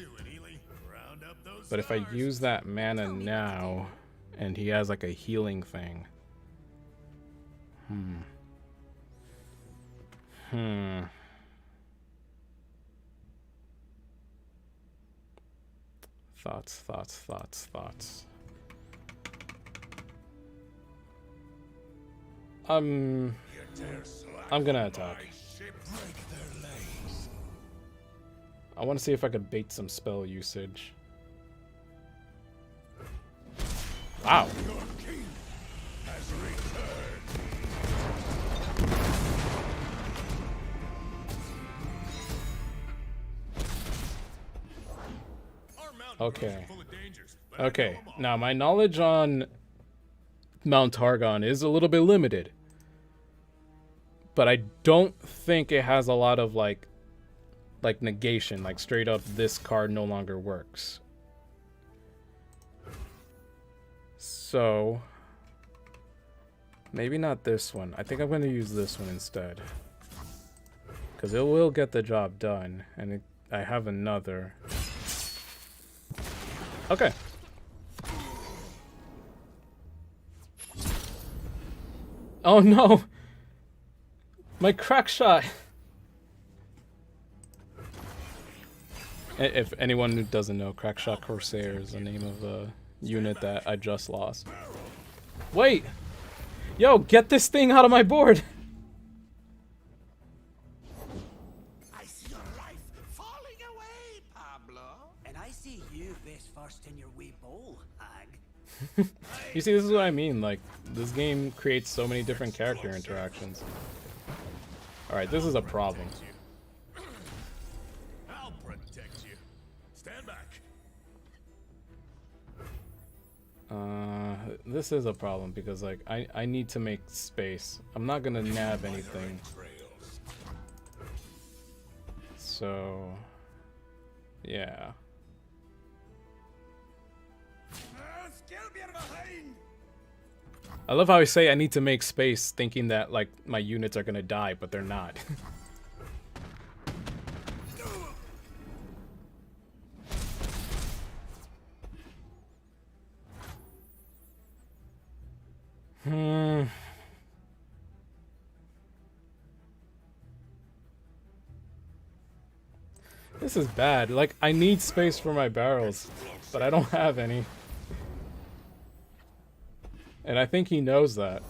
But if I use that mana now, and he has like a healing thing. Thoughts. I'm gonna attack. I want to see if I could bait some spell usage. Wow. Your king has returned. Our mountain Okay. roads are full of dangers, but I know Okay, 'em all. now my knowledge on Mount Targon is a little bit limited. But I don't think it has a lot of like negation, like straight up this card no longer works. So maybe not this one. I think I'm going to use this one instead. Because it will get the job done. And I have another. Okay. Oh no! My crack shot! If anyone who doesn't know, crack shot Corsair is the name of a unit that I just lost. Wait! Yo, get this thing out of my board! I see your life falling away, Pablo. And I see you best first in your wee bowl, hag. You see, this is what I mean. Like, this game creates so many different character interactions. Alright, this is a problem. I'll protect you. Stand back. This is a problem because, like, I need to make space. I'm not gonna nab anything. So, yeah. I love how I say I need to make space, thinking that, like, my units are gonna die, but they're not. This is bad. Like, I need space for my barrels, but I don't have any. And I think he knows that.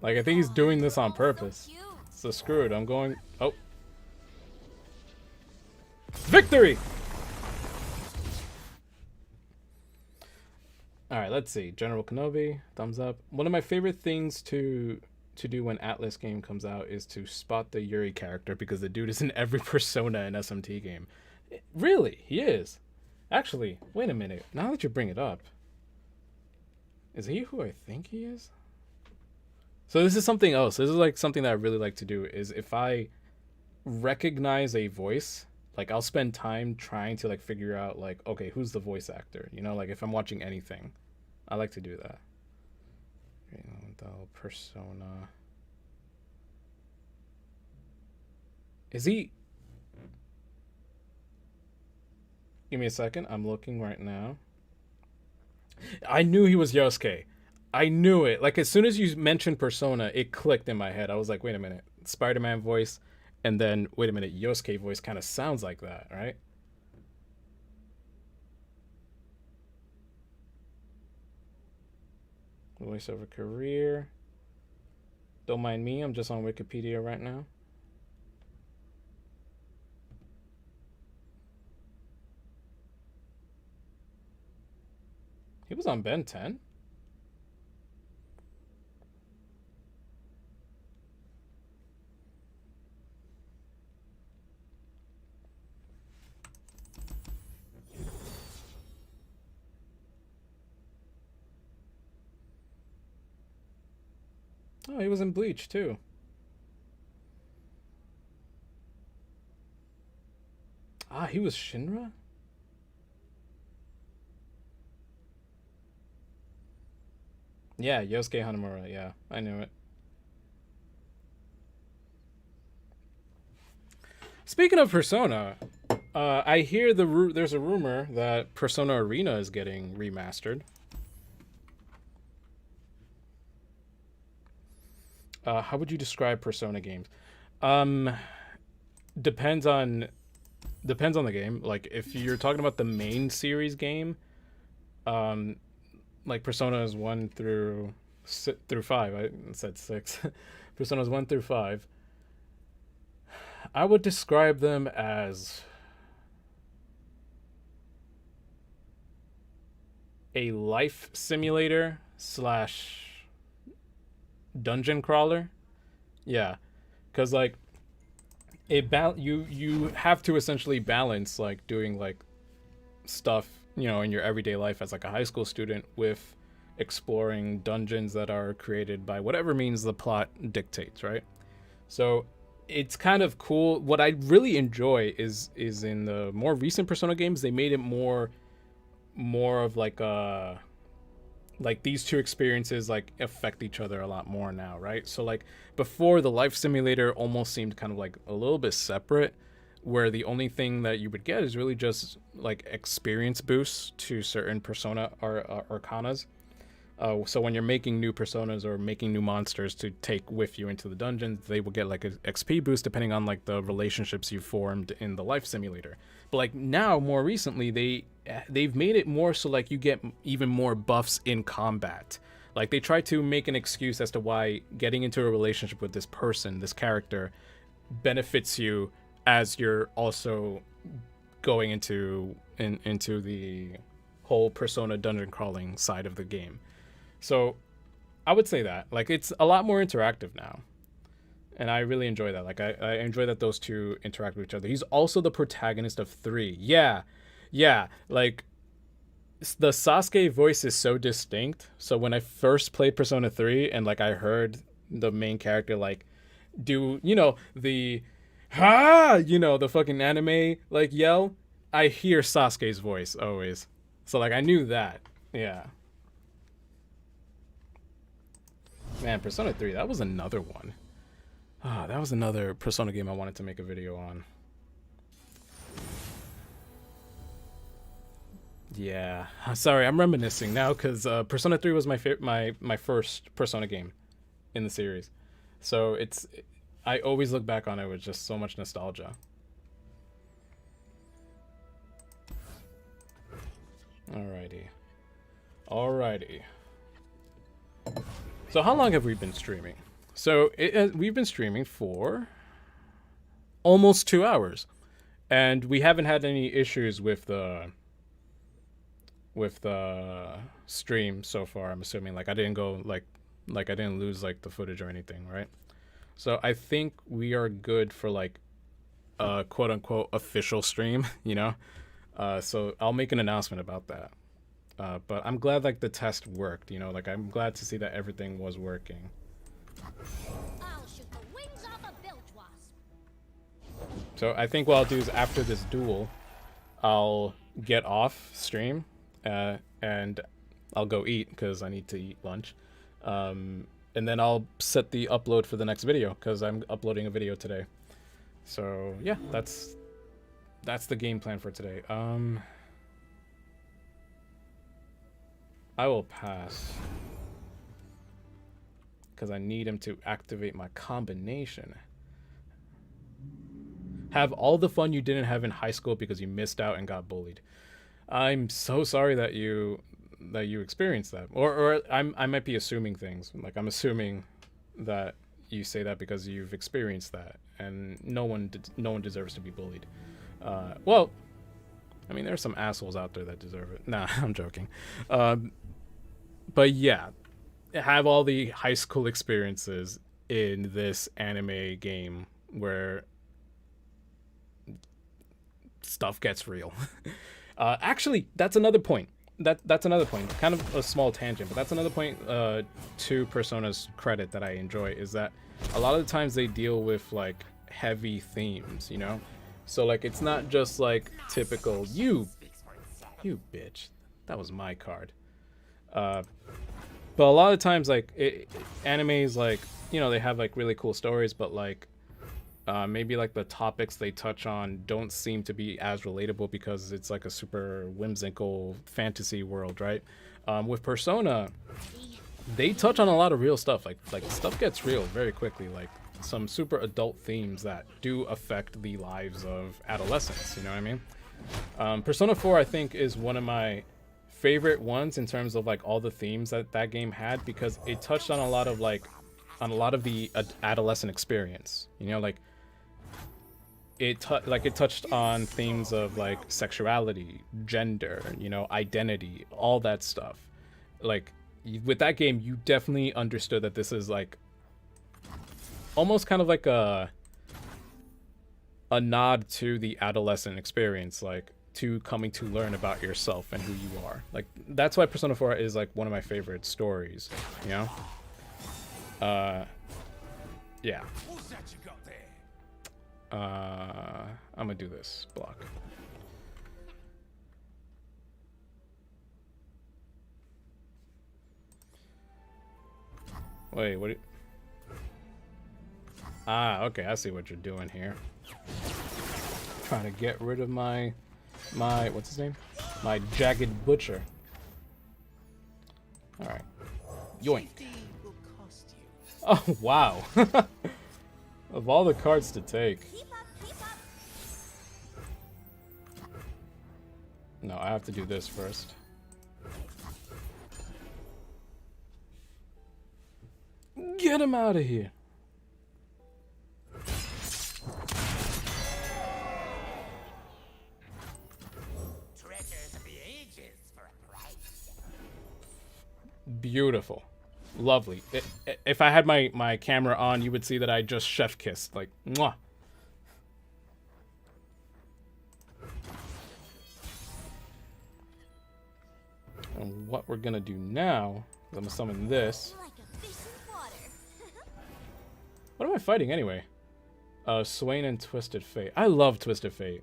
Like, I think he's doing this on purpose. Cute. So screw it. I'm going... Oh. Victory! Alright, let's see. General Kenobi, thumbs up. One of my favorite things to do when Atlas game comes out is to spot the Yuri character, because the dude is in every Persona and SMT game. Really? He is. Actually, wait a minute. Now that you bring it up, is he who I think he is? So this is something else. This is like something that I really like to do, is if I recognize a voice, like I'll spend time trying to like figure out like, okay, who's the voice actor? You know, like if I'm watching anything, I like to do that. Persona. Is he? Give me a second. I'm looking right now. I knew he was Yosuke. I knew it. Like, as soon as you mentioned Persona, it clicked in my head. I was like, wait a minute. Spider-Man voice. And then, wait a minute. Yosuke voice kind of sounds like that, right? Voiceover career. Don't mind me. I'm just on Wikipedia right now. He was on Ben 10. Oh, he was in Bleach too. Ah, he was Shinra? Yeah, Yosuke Hanamura. Yeah, I knew it. Speaking of Persona, I hear there's a rumor that Persona Arena is getting remastered. How would you describe Persona games? Depends on the game. Like if you're talking about the main series game, like Personas 1 through 5. I said 6. Personas 1 through 5. I would describe them as a life simulator slash dungeon crawler. Yeah, because like you have to essentially balance like doing like stuff, you know, in your everyday life as like a high school student with exploring dungeons that are created by whatever means the plot dictates, right? So it's kind of cool. What I really enjoy is in the more recent Persona games, they made it more of like these two experiences like affect each other a lot more now, right? So like before, the life simulator almost seemed kind of like a little bit separate, where the only thing that you would get is really just like experience boosts to certain persona or arcanas. So when you're making new personas or making new monsters to take with you into the dungeons, they will get like an XP boost depending on like the relationships you formed in the life simulator. But like now, more recently, they've made it more so like you get even more buffs in combat. Like they try to make an excuse as to why getting into a relationship with this person, this character, benefits you as you're also going into the whole Persona dungeon crawling side of the game. So I would say that like it's a lot more interactive now, and I really enjoy that. Like I enjoy that those two interact with each other. He's also the protagonist of 3. Yeah, like the Sasuke voice is so distinct. So when I first played Persona 3 and like I heard the main character like do, you know, the you know, the fucking anime like yell, I hear Sasuke's voice always. So like I knew that. Yeah. Man, Persona 3, that was another one. That was another Persona game I wanted to make a video on. Yeah, sorry, I'm reminiscing now because Persona 3 was my first Persona game in the series. So I always look back on it with just so much nostalgia. Alrighty. So how long have we been streaming? So we've been streaming for almost 2 hours, and we haven't had any issues with the stream so far. I'm assuming like I didn't go like I didn't lose like the footage or anything, right? So I think we are good for like a quote unquote official stream, you know. So I'll make an announcement about that. But I'm glad like the test worked, you know, like I'm glad to see that everything was working. I'll shoot the wings off a bilge wasp. So I think what I'll do is after this duel, I'll get off stream and I'll go eat because I need to eat lunch. And then I'll set the upload for the next video because I'm uploading a video today. So yeah, that's the game plan for today. I will pass because I need him to activate my combination. Have all the fun you didn't have in high school because you missed out and got bullied. I'm so sorry that you experienced that. Or I might be assuming things. Like I'm assuming that you say that because you've experienced that, and no one deserves to be bullied. Well, I mean, there's some assholes out there that deserve it. Nah, I'm joking. But yeah, have all the high school experiences in this anime game where stuff gets real. Actually, that's another point. That's another point. Kind of a small tangent, but that's another point to Persona's credit that I enjoy is that a lot of the times they deal with like heavy themes, you know? So like it's not just like typical you bitch. That was my card. But a lot of times like animes like, you know, they have like really cool stories, but like maybe like the topics they touch on don't seem to be as relatable because it's like a super whimsical fantasy world, right? With Persona, they touch on a lot of real stuff. Like stuff gets real very quickly. Like some super adult themes that do affect the lives of adolescents. You know what I mean? Persona 4, I think, is one of my favorite ones in terms of like all the themes that game had because it touched on a lot of the adolescent experience. You know, like it touched on themes of like sexuality, gender, you know, identity, all that stuff. Like with that game, you definitely understood that this is like almost kind of like a nod to the adolescent experience, like to coming to learn about yourself and who you are. Like that's why Persona 4 is like one of my favorite stories, you know? Yeah. What's that you got there? I'm gonna do this block. Wait, what? Okay, I see what you're doing here. Trying to get rid of my what's his name? My jagged butcher. All right. Yoink. Oh wow. Of all the cards to take. Keep up, keep up. No, I have to do this first. Get him out of here. Treasures of the ages for a price. Beautiful. Lovely. If I had my camera on, you would see that I just chef kissed. Like, mwah. And what we're gonna do now is I'm gonna summon this. Like a fish in water. What am I fighting anyway? Swain and Twisted Fate. I love Twisted Fate.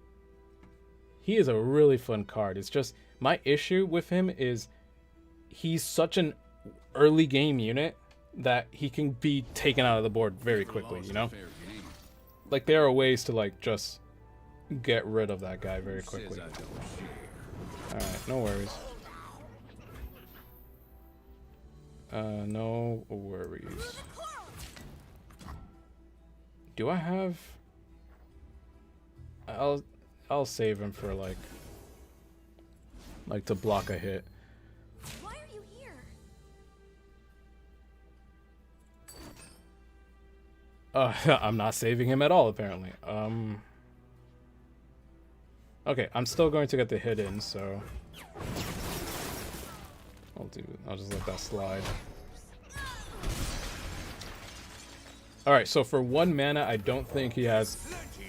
He is a really fun card. It's just my issue with him is he's such an early game unit that he can be taken out of the board very quickly, you know? Like there are ways to like just get rid of that guy very quickly. Alright, no worries. No worries. Do I have... I'll save him for like to block a hit. Why are you here? I'm not saving him at all apparently. Okay, I'm still going to get the hit in, so I'll just let that slide. Alright, so for 1 mana, I don't think he has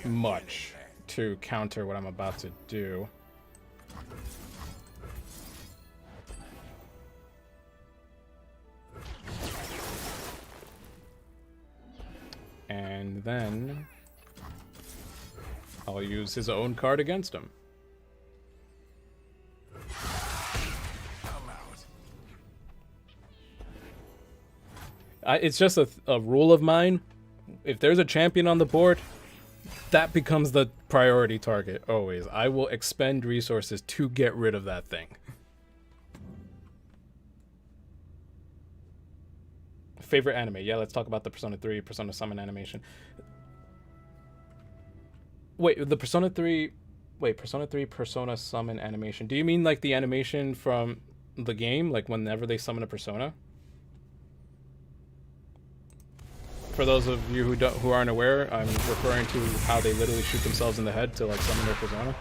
much to counter what I'm about to do. And then I'll use his own card against him. It's just a rule of mine. If there's a champion on the board, that becomes the priority target always. I will expend resources to get rid of that thing. Favorite anime? Yeah, let's talk about the Persona 3 Persona Summon animation. Wait, the Persona 3... Wait, Persona 3 Persona Summon animation. Do you mean like the animation from the game? Like whenever they summon a Persona? For those of you who aren't aware, I'm referring to how they literally shoot themselves in the head to like summon their persona.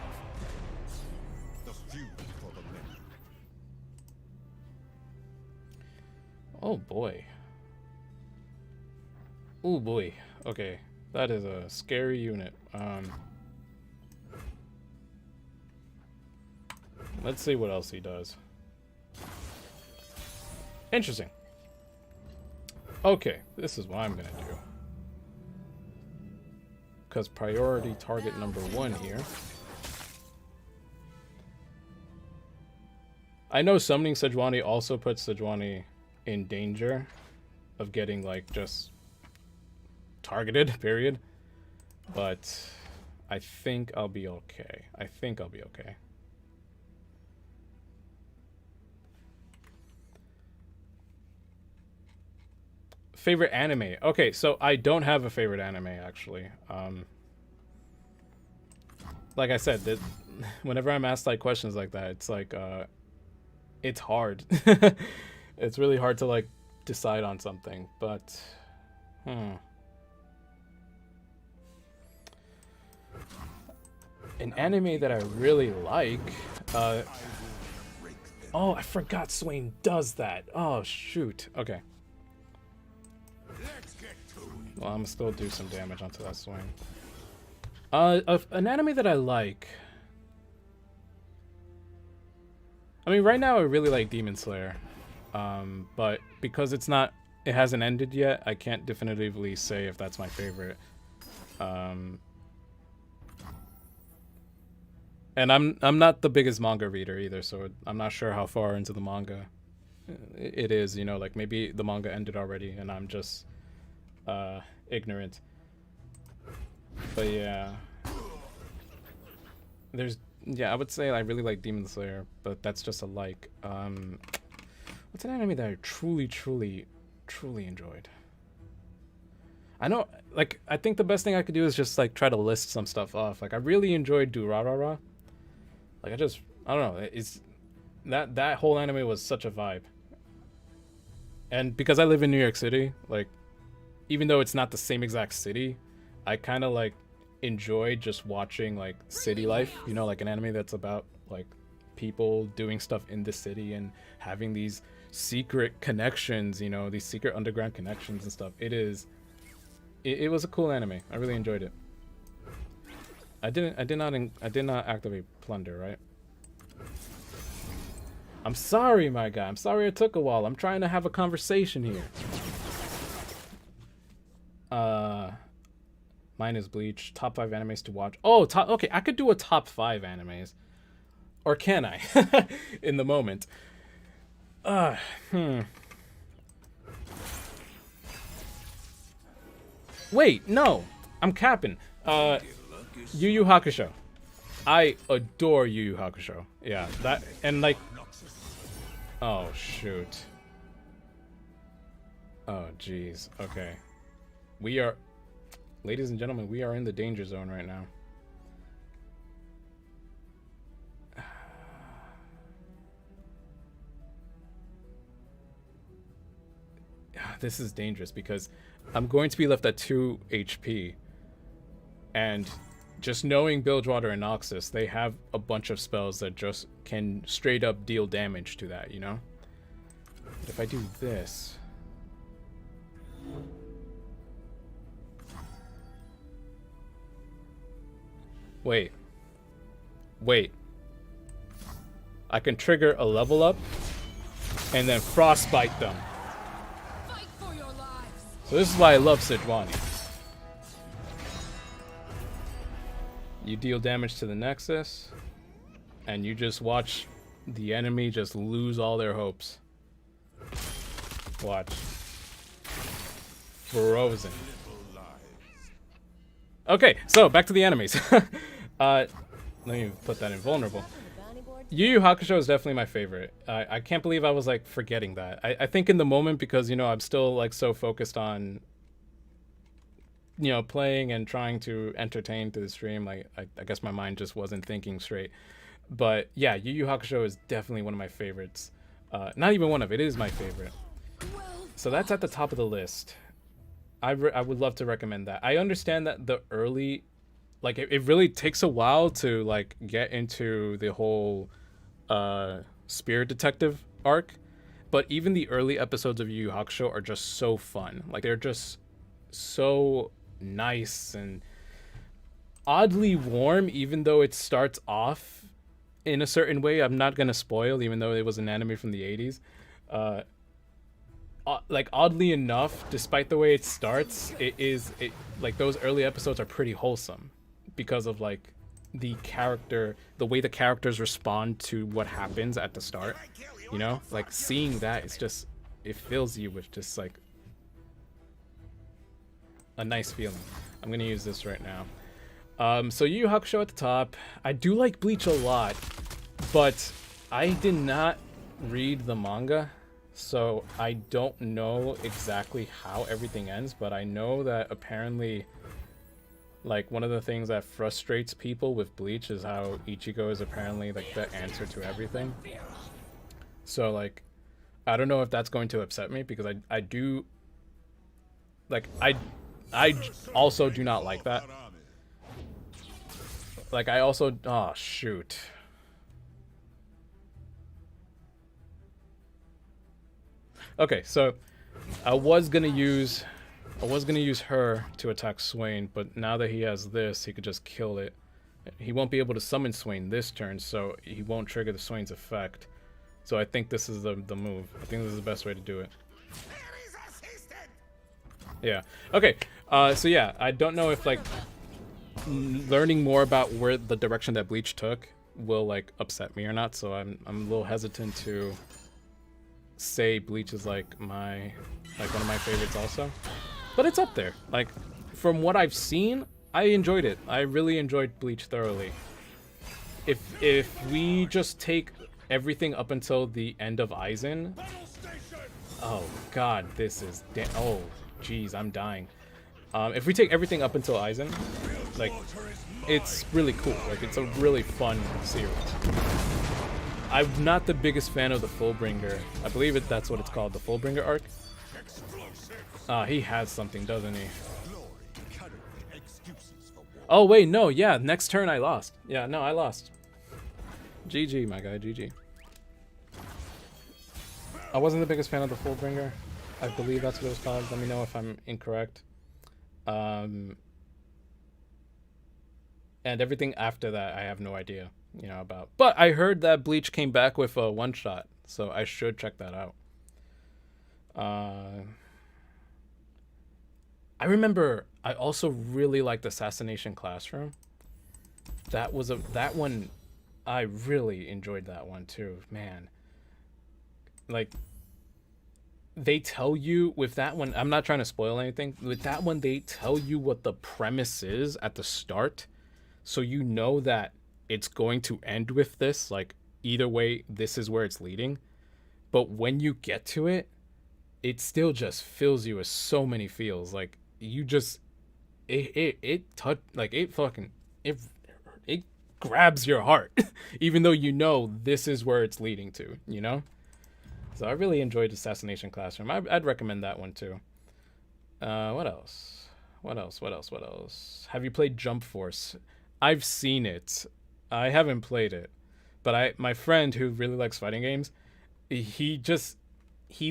Oh boy. Oh boy. Okay, that is a scary unit. Let's see what else he does. Interesting. Okay, this is what I'm gonna do. Because priority target number 1 here. I know summoning Sejuani also puts Sejuani in danger of getting, like, just targeted, period. But I think I'll be okay. I think I'll be okay. Favorite anime? Okay, so I don't have a favorite anime actually. Like I said, whenever I'm asked like questions like that, it's like it's hard. It's really hard to like decide on something, but An anime that I really like. Oh, I forgot Swain does that. Oh, shoot. Okay. Well, I'm gonna still do some damage onto that Swain. An anime that I like. I mean, right now I really like Demon Slayer. But because it hasn't ended yet, I can't definitively say if that's my favorite. And I'm not the biggest manga reader either, so I'm not sure how far into the manga it is, you know, like maybe the manga ended already and I'm just ignorant. But yeah. I would say I really like Demon Slayer, but that's just a like. What's an anime that I truly enjoyed? I know, like, I think the best thing I could do is just like try to list some stuff off. Like, I really enjoyed Durarara. Like, I don't know, it's that whole anime was such a vibe. And because I live in New York City, like, even though it's not the same exact city, I kind of like enjoy just watching like city life, you know, like an anime that's about like people doing stuff in the city and having these secret connections, you know, these secret underground connections and stuff. It was a cool anime. I really enjoyed it. I did not activate plunder, right? I'm sorry, my guy. I'm sorry it took a while. I'm trying to have a conversation here. Mine is Bleach. Top 5 animes to watch. Oh, okay, I could do a top 5 animes. Or can I? In the moment. Wait, no. I'm capping. Yu Yu Hakusho. I adore Yu Yu Hakusho. Yeah, that, and like, oh shoot. Oh jeez. Okay. Ladies and gentlemen, we are in the danger zone right now. This is dangerous because I'm going to be left at 2 HP. And just knowing Bilgewater and Noxus, they have a bunch of spells that just can straight up deal damage to that, you know? But if I do this... Wait. I can trigger a level up and then frostbite them. Fight for your lives. So this is why I love Sejuani. You deal damage to the Nexus, and you just watch the enemy just lose all their hopes. Watch. Frozen. Okay, so back to the enemies. Let me put that in vulnerable. Yu Yu Hakusho is definitely my favorite. I can't believe I was like forgetting that. I think in the moment, because, you know, I'm still like so focused on, you know, playing and trying to entertain through the stream, like I guess my mind just wasn't thinking straight. But yeah, Yu Yu Hakusho is definitely one of my favorites. Not even one of it is my favorite. So that's at the top of the list. I would love to recommend that. I understand that the early, like it really takes a while to like get into the whole Spirit Detective arc, but even the early episodes of Yu Yu Hakusho are just so fun. Like they're just so nice and oddly warm, even though it starts off in a certain way. I'm not gonna spoil, even though it was an anime from the 80s. Like oddly enough, despite the way it starts, it like those early episodes are pretty wholesome because of like the way the characters respond to what happens at the start. You know, like seeing that, it's just, it fills you with just like a nice feeling. I'm gonna use this right now. So Yu Yu Hakusho at the top. I do like Bleach a lot, but I did not read the manga, so I don't know exactly how everything ends, but I know that apparently, like, one of the things that frustrates people with Bleach is how Ichigo is apparently like the answer to everything. So like, I don't know if that's going to upset me, because I do, like, I also do not like that. like I also, oh shoot. Okay, so I was gonna use her to attack Swain, but now that he has this, he could just kill it. He won't be able to summon Swain this turn, so he won't trigger the Swain's effect. So I think this is the move. I think this is the best way to do it. Yeah. Okay. So yeah, I don't know if like learning more about where the direction that Bleach took will like upset me or not. So I'm a little hesitant to say Bleach is like one of my favorites also. But it's up there. Like from what I've seen, I enjoyed it. I really enjoyed Bleach thoroughly. If we just take everything up until the end of Aizen. Oh god, this is oh jeez, I'm dying. If we take everything up until Aizen, like it's really cool. Like it's a really fun series. I'm not the biggest fan of the Fullbringer. I believe that's what it's called, the Fullbringer arc. He has something, doesn't he? Oh wait, no, yeah, next turn I lost. Yeah, no, I lost. GG, my guy, GG. I wasn't the biggest fan of the Fullbringer. I believe that's what it was called. Let me know if I'm incorrect. And everything after that, I have no idea, about. But I heard that Bleach came back with a one-shot, so I should check that out. I remember I also really liked Assassination Classroom. That one, I really enjoyed that one too, man. Like, they tell you with that one, I'm not trying to spoil anything. With that one, they tell you what the premise is at the start. So you know that it's going to end with this. Like, either way, this is where it's leading. But when you get to it, it still just fills you with so many feels. Like, you just, it grabs your heart. Even though you know this is where it's leading to, So I really enjoyed Assassination Classroom. I'd recommend that one too. What else? What else? Have you played Jump Force? I've seen it. I haven't played it. But my friend who really likes fighting games, he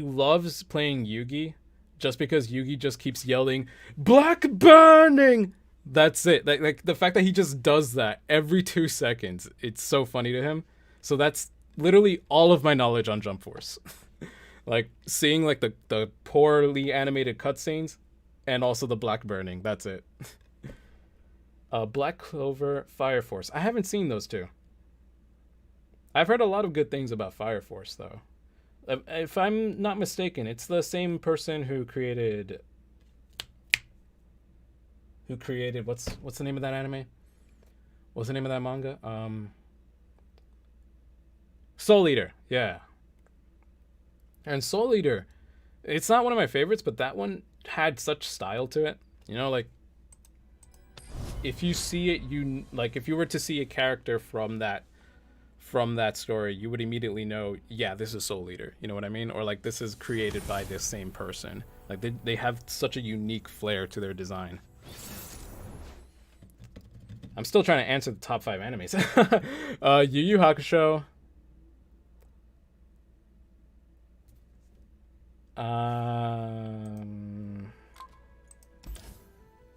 loves playing Yugi just because Yugi just keeps yelling, "Black burning!" That's it. Like the fact that he just does that every 2 seconds, it's so funny to him. So that's literally all of my knowledge on Jump Force. Like seeing like the poorly animated cutscenes and also the black burning. That's it. Black Clover, Fire Force. I haven't seen those two. I've heard a lot of good things about Fire Force though. If I'm not mistaken, it's the same person who created what's the name of that anime? What's the name of that manga? Soul Eater, yeah. And Soul Eater, it's not one of my favorites, but that one had such style to it. Like if you see it, if you were to see a character from that story, you would immediately know, yeah, this is Soul Eater. You know what I mean? Or like this is created by this same person. Like they have such a unique flair to their design. I'm still trying to answer the top 5 animes. Yu Yu Hakusho.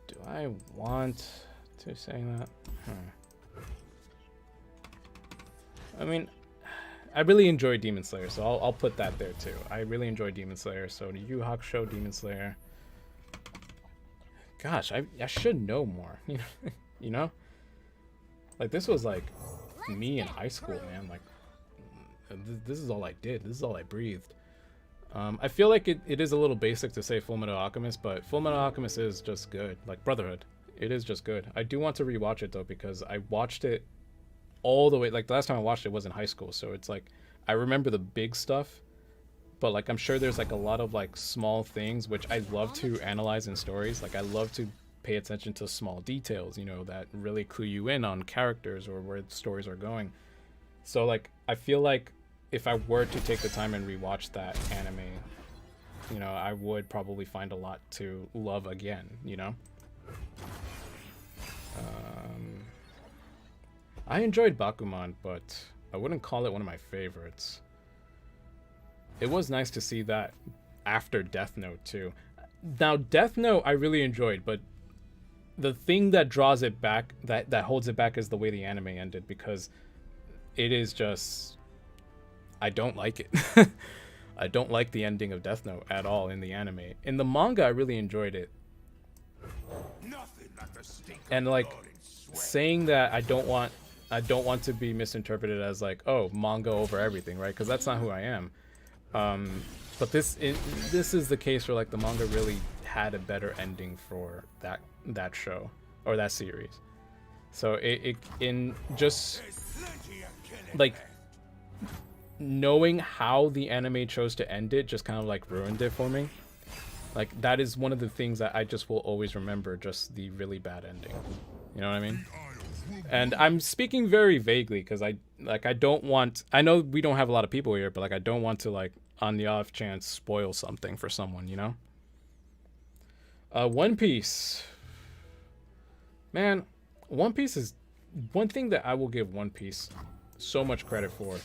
Do I want to say that? I mean, I really enjoy Demon Slayer, so I'll put that there too. I really enjoy Demon Slayer, so Yu Yu Hakusho, Demon Slayer. Gosh, I should know more. Like this was like me in high school, man. Like this is all I did. This is all I breathed. I feel like it is a little basic to say Fullmetal Alchemist, but Fullmetal Alchemist is just good. Like Brotherhood, it is just good. I do want to rewatch it though because I watched it all the way. Like the last time I watched it was in high school, so it's like I remember the big stuff, but like I'm sure there's like a lot of like small things which I love to analyze in stories. Like I love to pay attention to small details, that really clue you in on characters or where the stories are going. So like I feel like if I were to take the time and rewatch that anime, I would probably find a lot to love again, I enjoyed Bakuman, but I wouldn't call it one of my favorites. It was nice to see that after Death Note too. Now Death Note I really enjoyed, but the thing that draws it back, that holds it back, is the way the anime ended, because it is just, I don't like it. I don't like the ending of Death Note at all in the anime. In the manga I really enjoyed it. Nothing like the stink of And like blood and sweat. saying that I don't want to be misinterpreted as like, oh, manga over everything, right? Because that's not who I am. But this is the case where like the manga really had a better ending for that show or that series. So it in just There's plenty of killing like left. knowing how the anime chose to end it just kind of like ruined it for me. Like that is one of the things that I just will always remember, just the really bad ending. You know what I mean? And I'm speaking very vaguely because I don't want, I know we don't have a lot of people here, but like I don't want to like on the off chance spoil something for someone, you know? One Piece. Man, One Piece is one thing that I will give One Piece so much credit for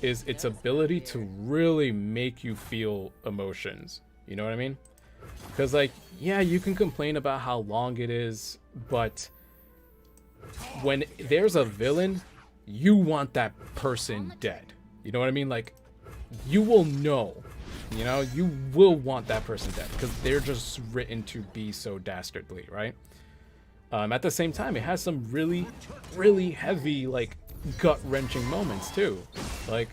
is its ability to really make you feel emotions. You know what I mean? Because like, yeah, you can complain about how long it is, but when there's a villain, you want that person dead. You know what I mean? Like, you will know, you know, you will want that person dead because they're just written to be so dastardly, right? At the same time, it has some really, really heavy, like, gut-wrenching moments too. Like,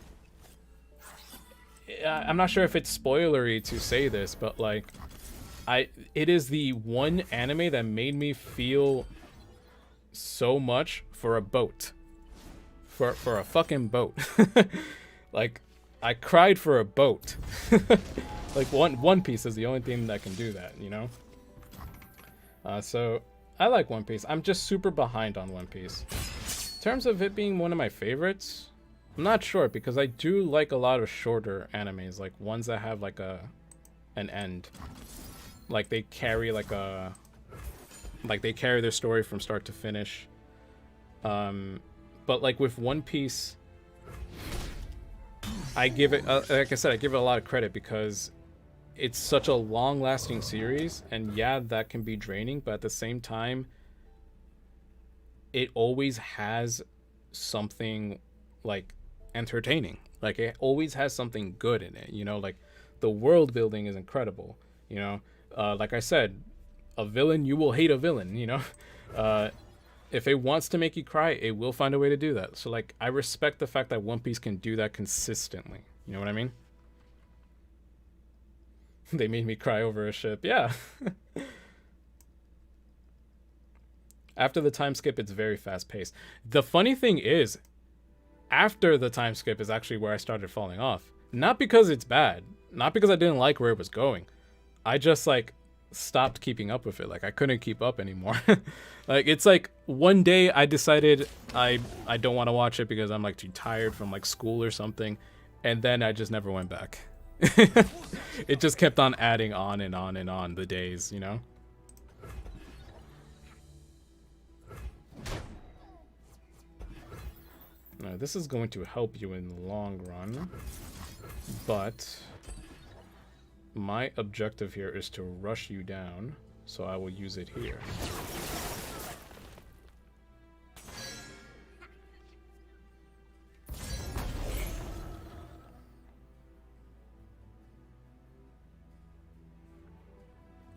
I'm not sure if it's spoilery to say this, but like, it is the one anime that made me feel so much for a boat, for a fucking boat. Like, I cried for a boat. Like One Piece is the only thing that can do that, you know. So I like One Piece. I'm just super behind on One Piece. In terms of it being one of my favorites, I'm not sure, because I do like a lot of shorter animes, like ones that have like an end, like they carry like they carry their story from start to finish. But like with One Piece, I give it, like I said, I give it a lot of credit because it's such a long-lasting series, and yeah, that can be draining, but at the same time, it always has something like entertaining. Like it always has something good in it, you know. Like the world building is incredible, you know. Like I said, a villain, you will hate a villain, you know. If it wants to make you cry, it will find a way to do that. So like, I respect the fact that One Piece can do that consistently. You know what I mean? They made me cry over a ship. Yeah. After the time skip, it's very fast paced. The funny thing is, after the time skip is actually where I started falling off. Not because it's bad. Not because I didn't like where it was going. I just like stopped keeping up with it. Like I couldn't keep up anymore. Like it's like one day I decided I don't want to watch it because I'm like too tired from like school or something, and then I just never went back. It just kept on adding on and on and on the days, you know. Now, this is going to help you in the long run, but my objective here is to rush you down, so I will use it here.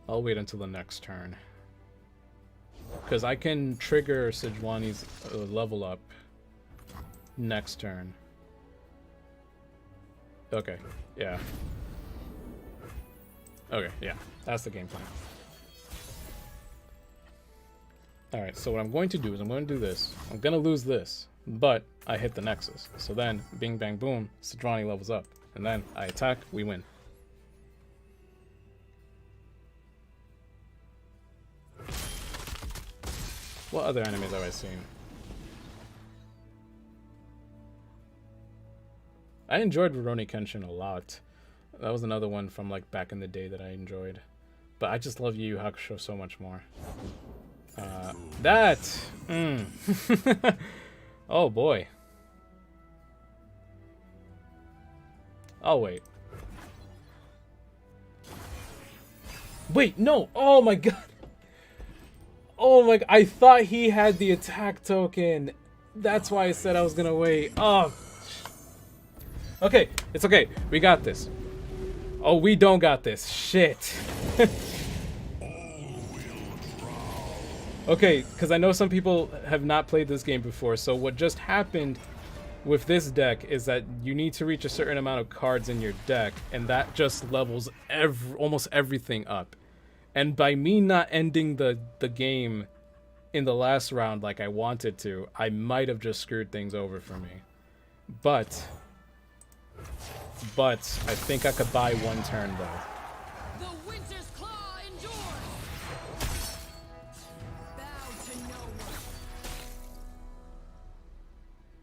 I'll wait until the next turn, because I can trigger Sejuani's level up next turn. Okay, yeah. Okay, yeah, that's the game plan. Alright, so what I'm going to do is I'm going to do this. I'm going to lose this, but I hit the Nexus. So then, bing, bang, boom, Sejuani levels up. And then I attack, we win. What other enemies have I seen? I enjoyed Rurouni Kenshin a lot. That was another one from like back in the day that I enjoyed. But I just love Yu Yu Hakusho so much more. Oh boy. I'll wait. Wait, no! Oh my god! Oh my, I thought he had the attack token. That's why I said I was gonna wait. Oh. Okay, it's okay. We got this. Oh, we don't got this. Shit. Okay, because I know some people have not played this game before, so what just happened with this deck is that you need to reach a certain amount of cards in your deck, and that just levels almost everything up. And by me not ending the game in the last round like I wanted to, I might have just screwed things over for me. But I think I could buy one turn though. The winter's claw endures. Bow to no one.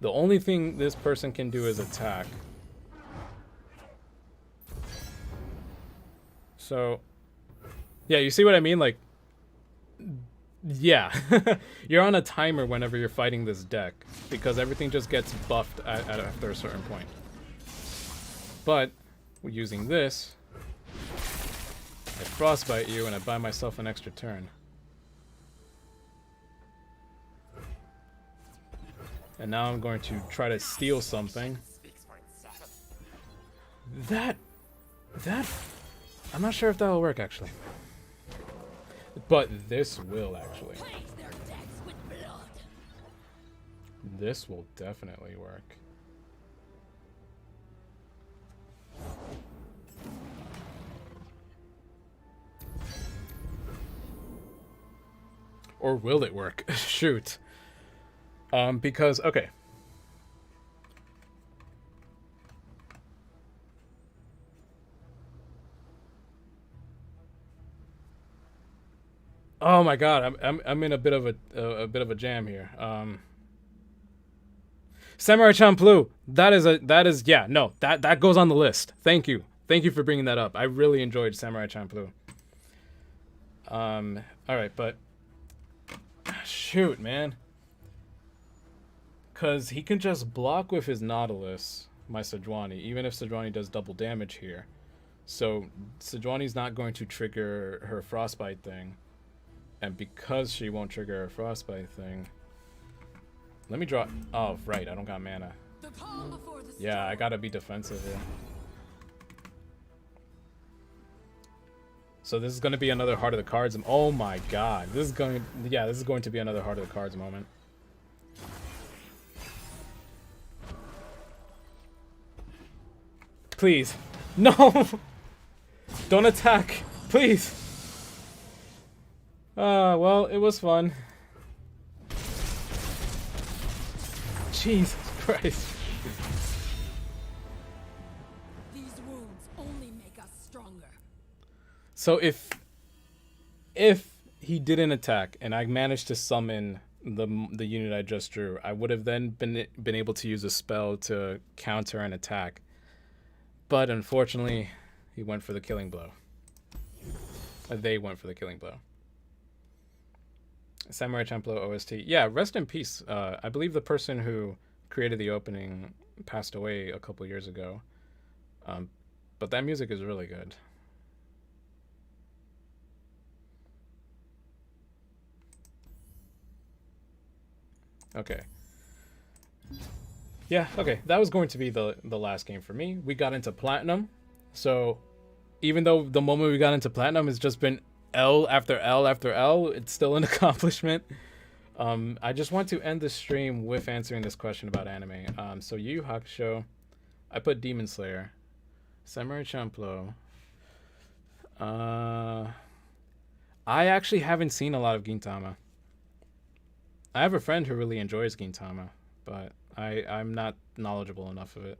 The only thing this person can do is attack. So, yeah, you see what I mean? Like, yeah. You're on a timer whenever you're fighting this deck, because everything just gets buffed after a certain point. But, using this, I frostbite you and I buy myself an extra turn. And now I'm going to try to steal something. That, I'm not sure if that'll work actually. But this will actually. Plagues their decks with blood. This will definitely work. Or will it work? Shoot. Because, okay. Oh my god, I'm in a bit of a jam here. Samurai Champloo. That is yeah, no. That goes on the list. Thank you. Thank you for bringing that up. I really enjoyed Samurai Champloo. All right, but shoot, man. Cuz he can just block with his Nautilus, my Sejuani, even if Sejuani does double damage here. So Sejuani's not going to trigger her Frostbite thing. And because she won't trigger her Frostbite thing, let me draw. Oh, right, I don't got mana. The calm before the Yeah, I gotta be defensive here. So this is gonna be another Heart of the Cards. Oh my god, this is going to be another Heart of the Cards moment. Please, no! Don't attack, please. Well, it was fun. Jesus Christ. These wounds only make us stronger. So if he didn't attack and I managed to summon the unit I just drew, I would have then been able to use a spell to counter an attack. But unfortunately, he went for the killing blow. They went for the killing blow. Samurai Champloo OST. Yeah, rest in peace. I believe the person who created the opening passed away a couple years ago. But that music is really good. Okay. Yeah, okay. That was going to be the last game for me. We got into Platinum. So even though the moment we got into Platinum has just been L after L after L, it's still an accomplishment. I just want to end the stream with answering this question about anime. So Yu Yu Hakusho, I put Demon Slayer, Samurai Champloo. I actually haven't seen a lot of Gintama. I have a friend who really enjoys Gintama, but I'm not knowledgeable enough of it.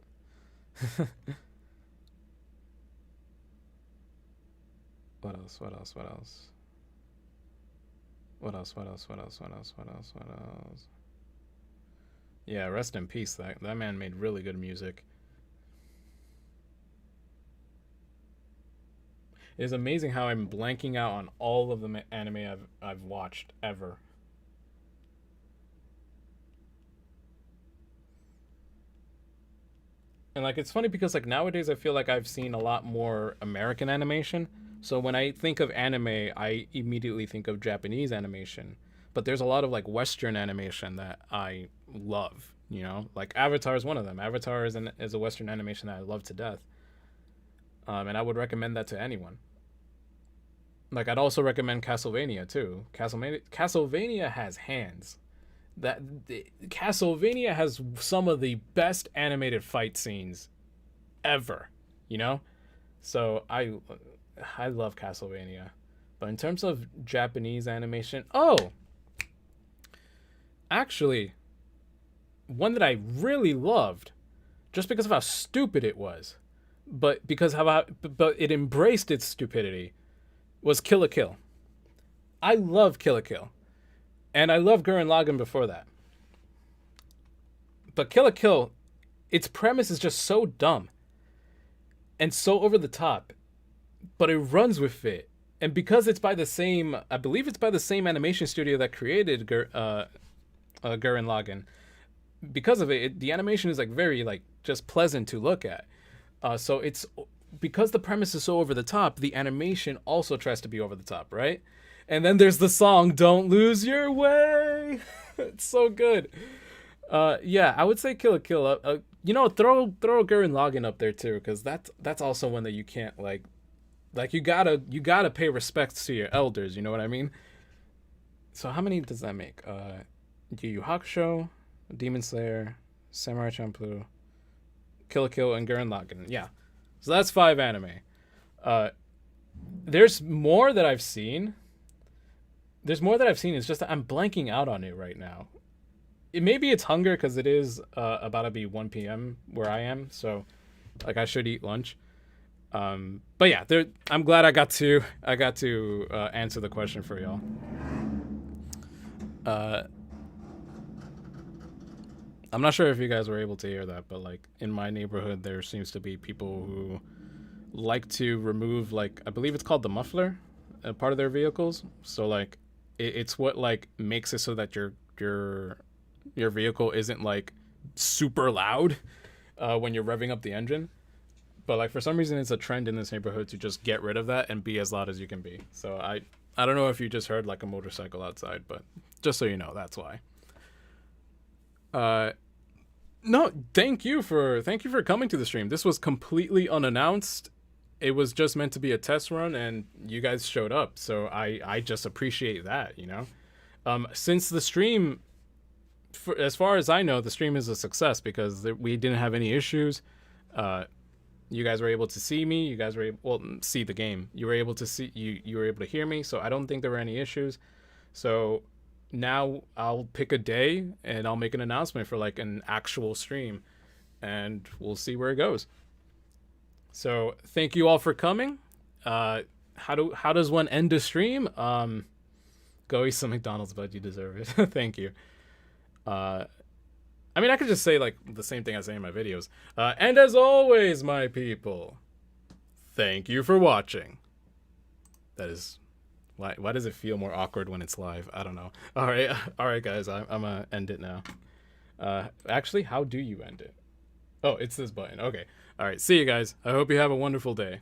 What else? What else? What else? What else? What else? What else? What else? What else? What else? Yeah, rest in peace. That man made really good music. It is amazing how I'm blanking out on all of the anime I've watched ever. And like it's funny because like nowadays I feel like I've seen a lot more American animation. So when I think of anime, I immediately think of Japanese animation. But there's a lot of like Western animation that I love, you know? Like Avatar is one of them. Avatar is a Western animation that I love to death. And I would recommend that to anyone. Like I'd also recommend Castlevania too. Castlevania has hands. Castlevania has some of the best animated fight scenes ever, you know? So I love Castlevania. But in terms of Japanese animation, actually, one that I really loved, just because of how stupid it was, but but it embraced its stupidity, was Kill la Kill. I love Kill la Kill. And I love Gurren Lagann before that. But Kill la Kill, its premise is just so dumb and so over the top, but it runs with it. And because it's by the same, I believe it's by the same animation studio that created Gurren Lagann, because of it, the animation is like very like just pleasant to look at. So it's because the premise is so over the top, the animation also tries to be over the top, right? And then there's the song "Don't Lose Your Way." It's so good. Yeah, I would say Kill la Kill. You know, throw Gurren Lagann up there too, because that's also one that you can't like you gotta pay respects to your elders. You know what I mean? So how many does that make? Yu Yu Hakusho, Demon Slayer, Samurai Champloo, Kill la Kill, and Gurren Lagann. Yeah, so that's 5 anime. There's more that I've seen. It's just that I'm blanking out on it right now. Maybe it's hunger because it is about to be 1 p.m. where I am, so like I should eat lunch. But yeah, I'm glad I got to answer the question for y'all. I'm not sure if you guys were able to hear that, but like in my neighborhood, there seems to be people who like to remove like I believe it's called the muffler, part of their vehicles. So like it's what like makes it so that your vehicle isn't like super loud when you're revving up the engine. But like for some reason it's a trend in this neighborhood to just get rid of that and be as loud as you can be. So I don't know if you just heard like a motorcycle outside, but just so you know, that's why. No, thank you for coming to the stream. This was completely unannounced. It was just meant to be a test run and you guys showed up. So I just appreciate that, you know. Since the stream, as far as I know, the stream is a success because we didn't have any issues. You guys were able to see me. You guys were able see the game. You were able to see you were able to hear me. So I don't think there were any issues. So now I'll pick a day and I'll make an announcement for like an actual stream, and we'll see where it goes. So thank you all for coming. How does one end a stream? Go eat some McDonald's, bud. You deserve it. Thank you. I mean, I could just say like the same thing I say in my videos. And as always, my people, thank you for watching. That is, why does it feel more awkward when it's live? I don't know. All right, guys. I'm gonna end it now. Actually, how do you end it? Oh, it's this button. Okay. All right. See you guys. I hope you have a wonderful day.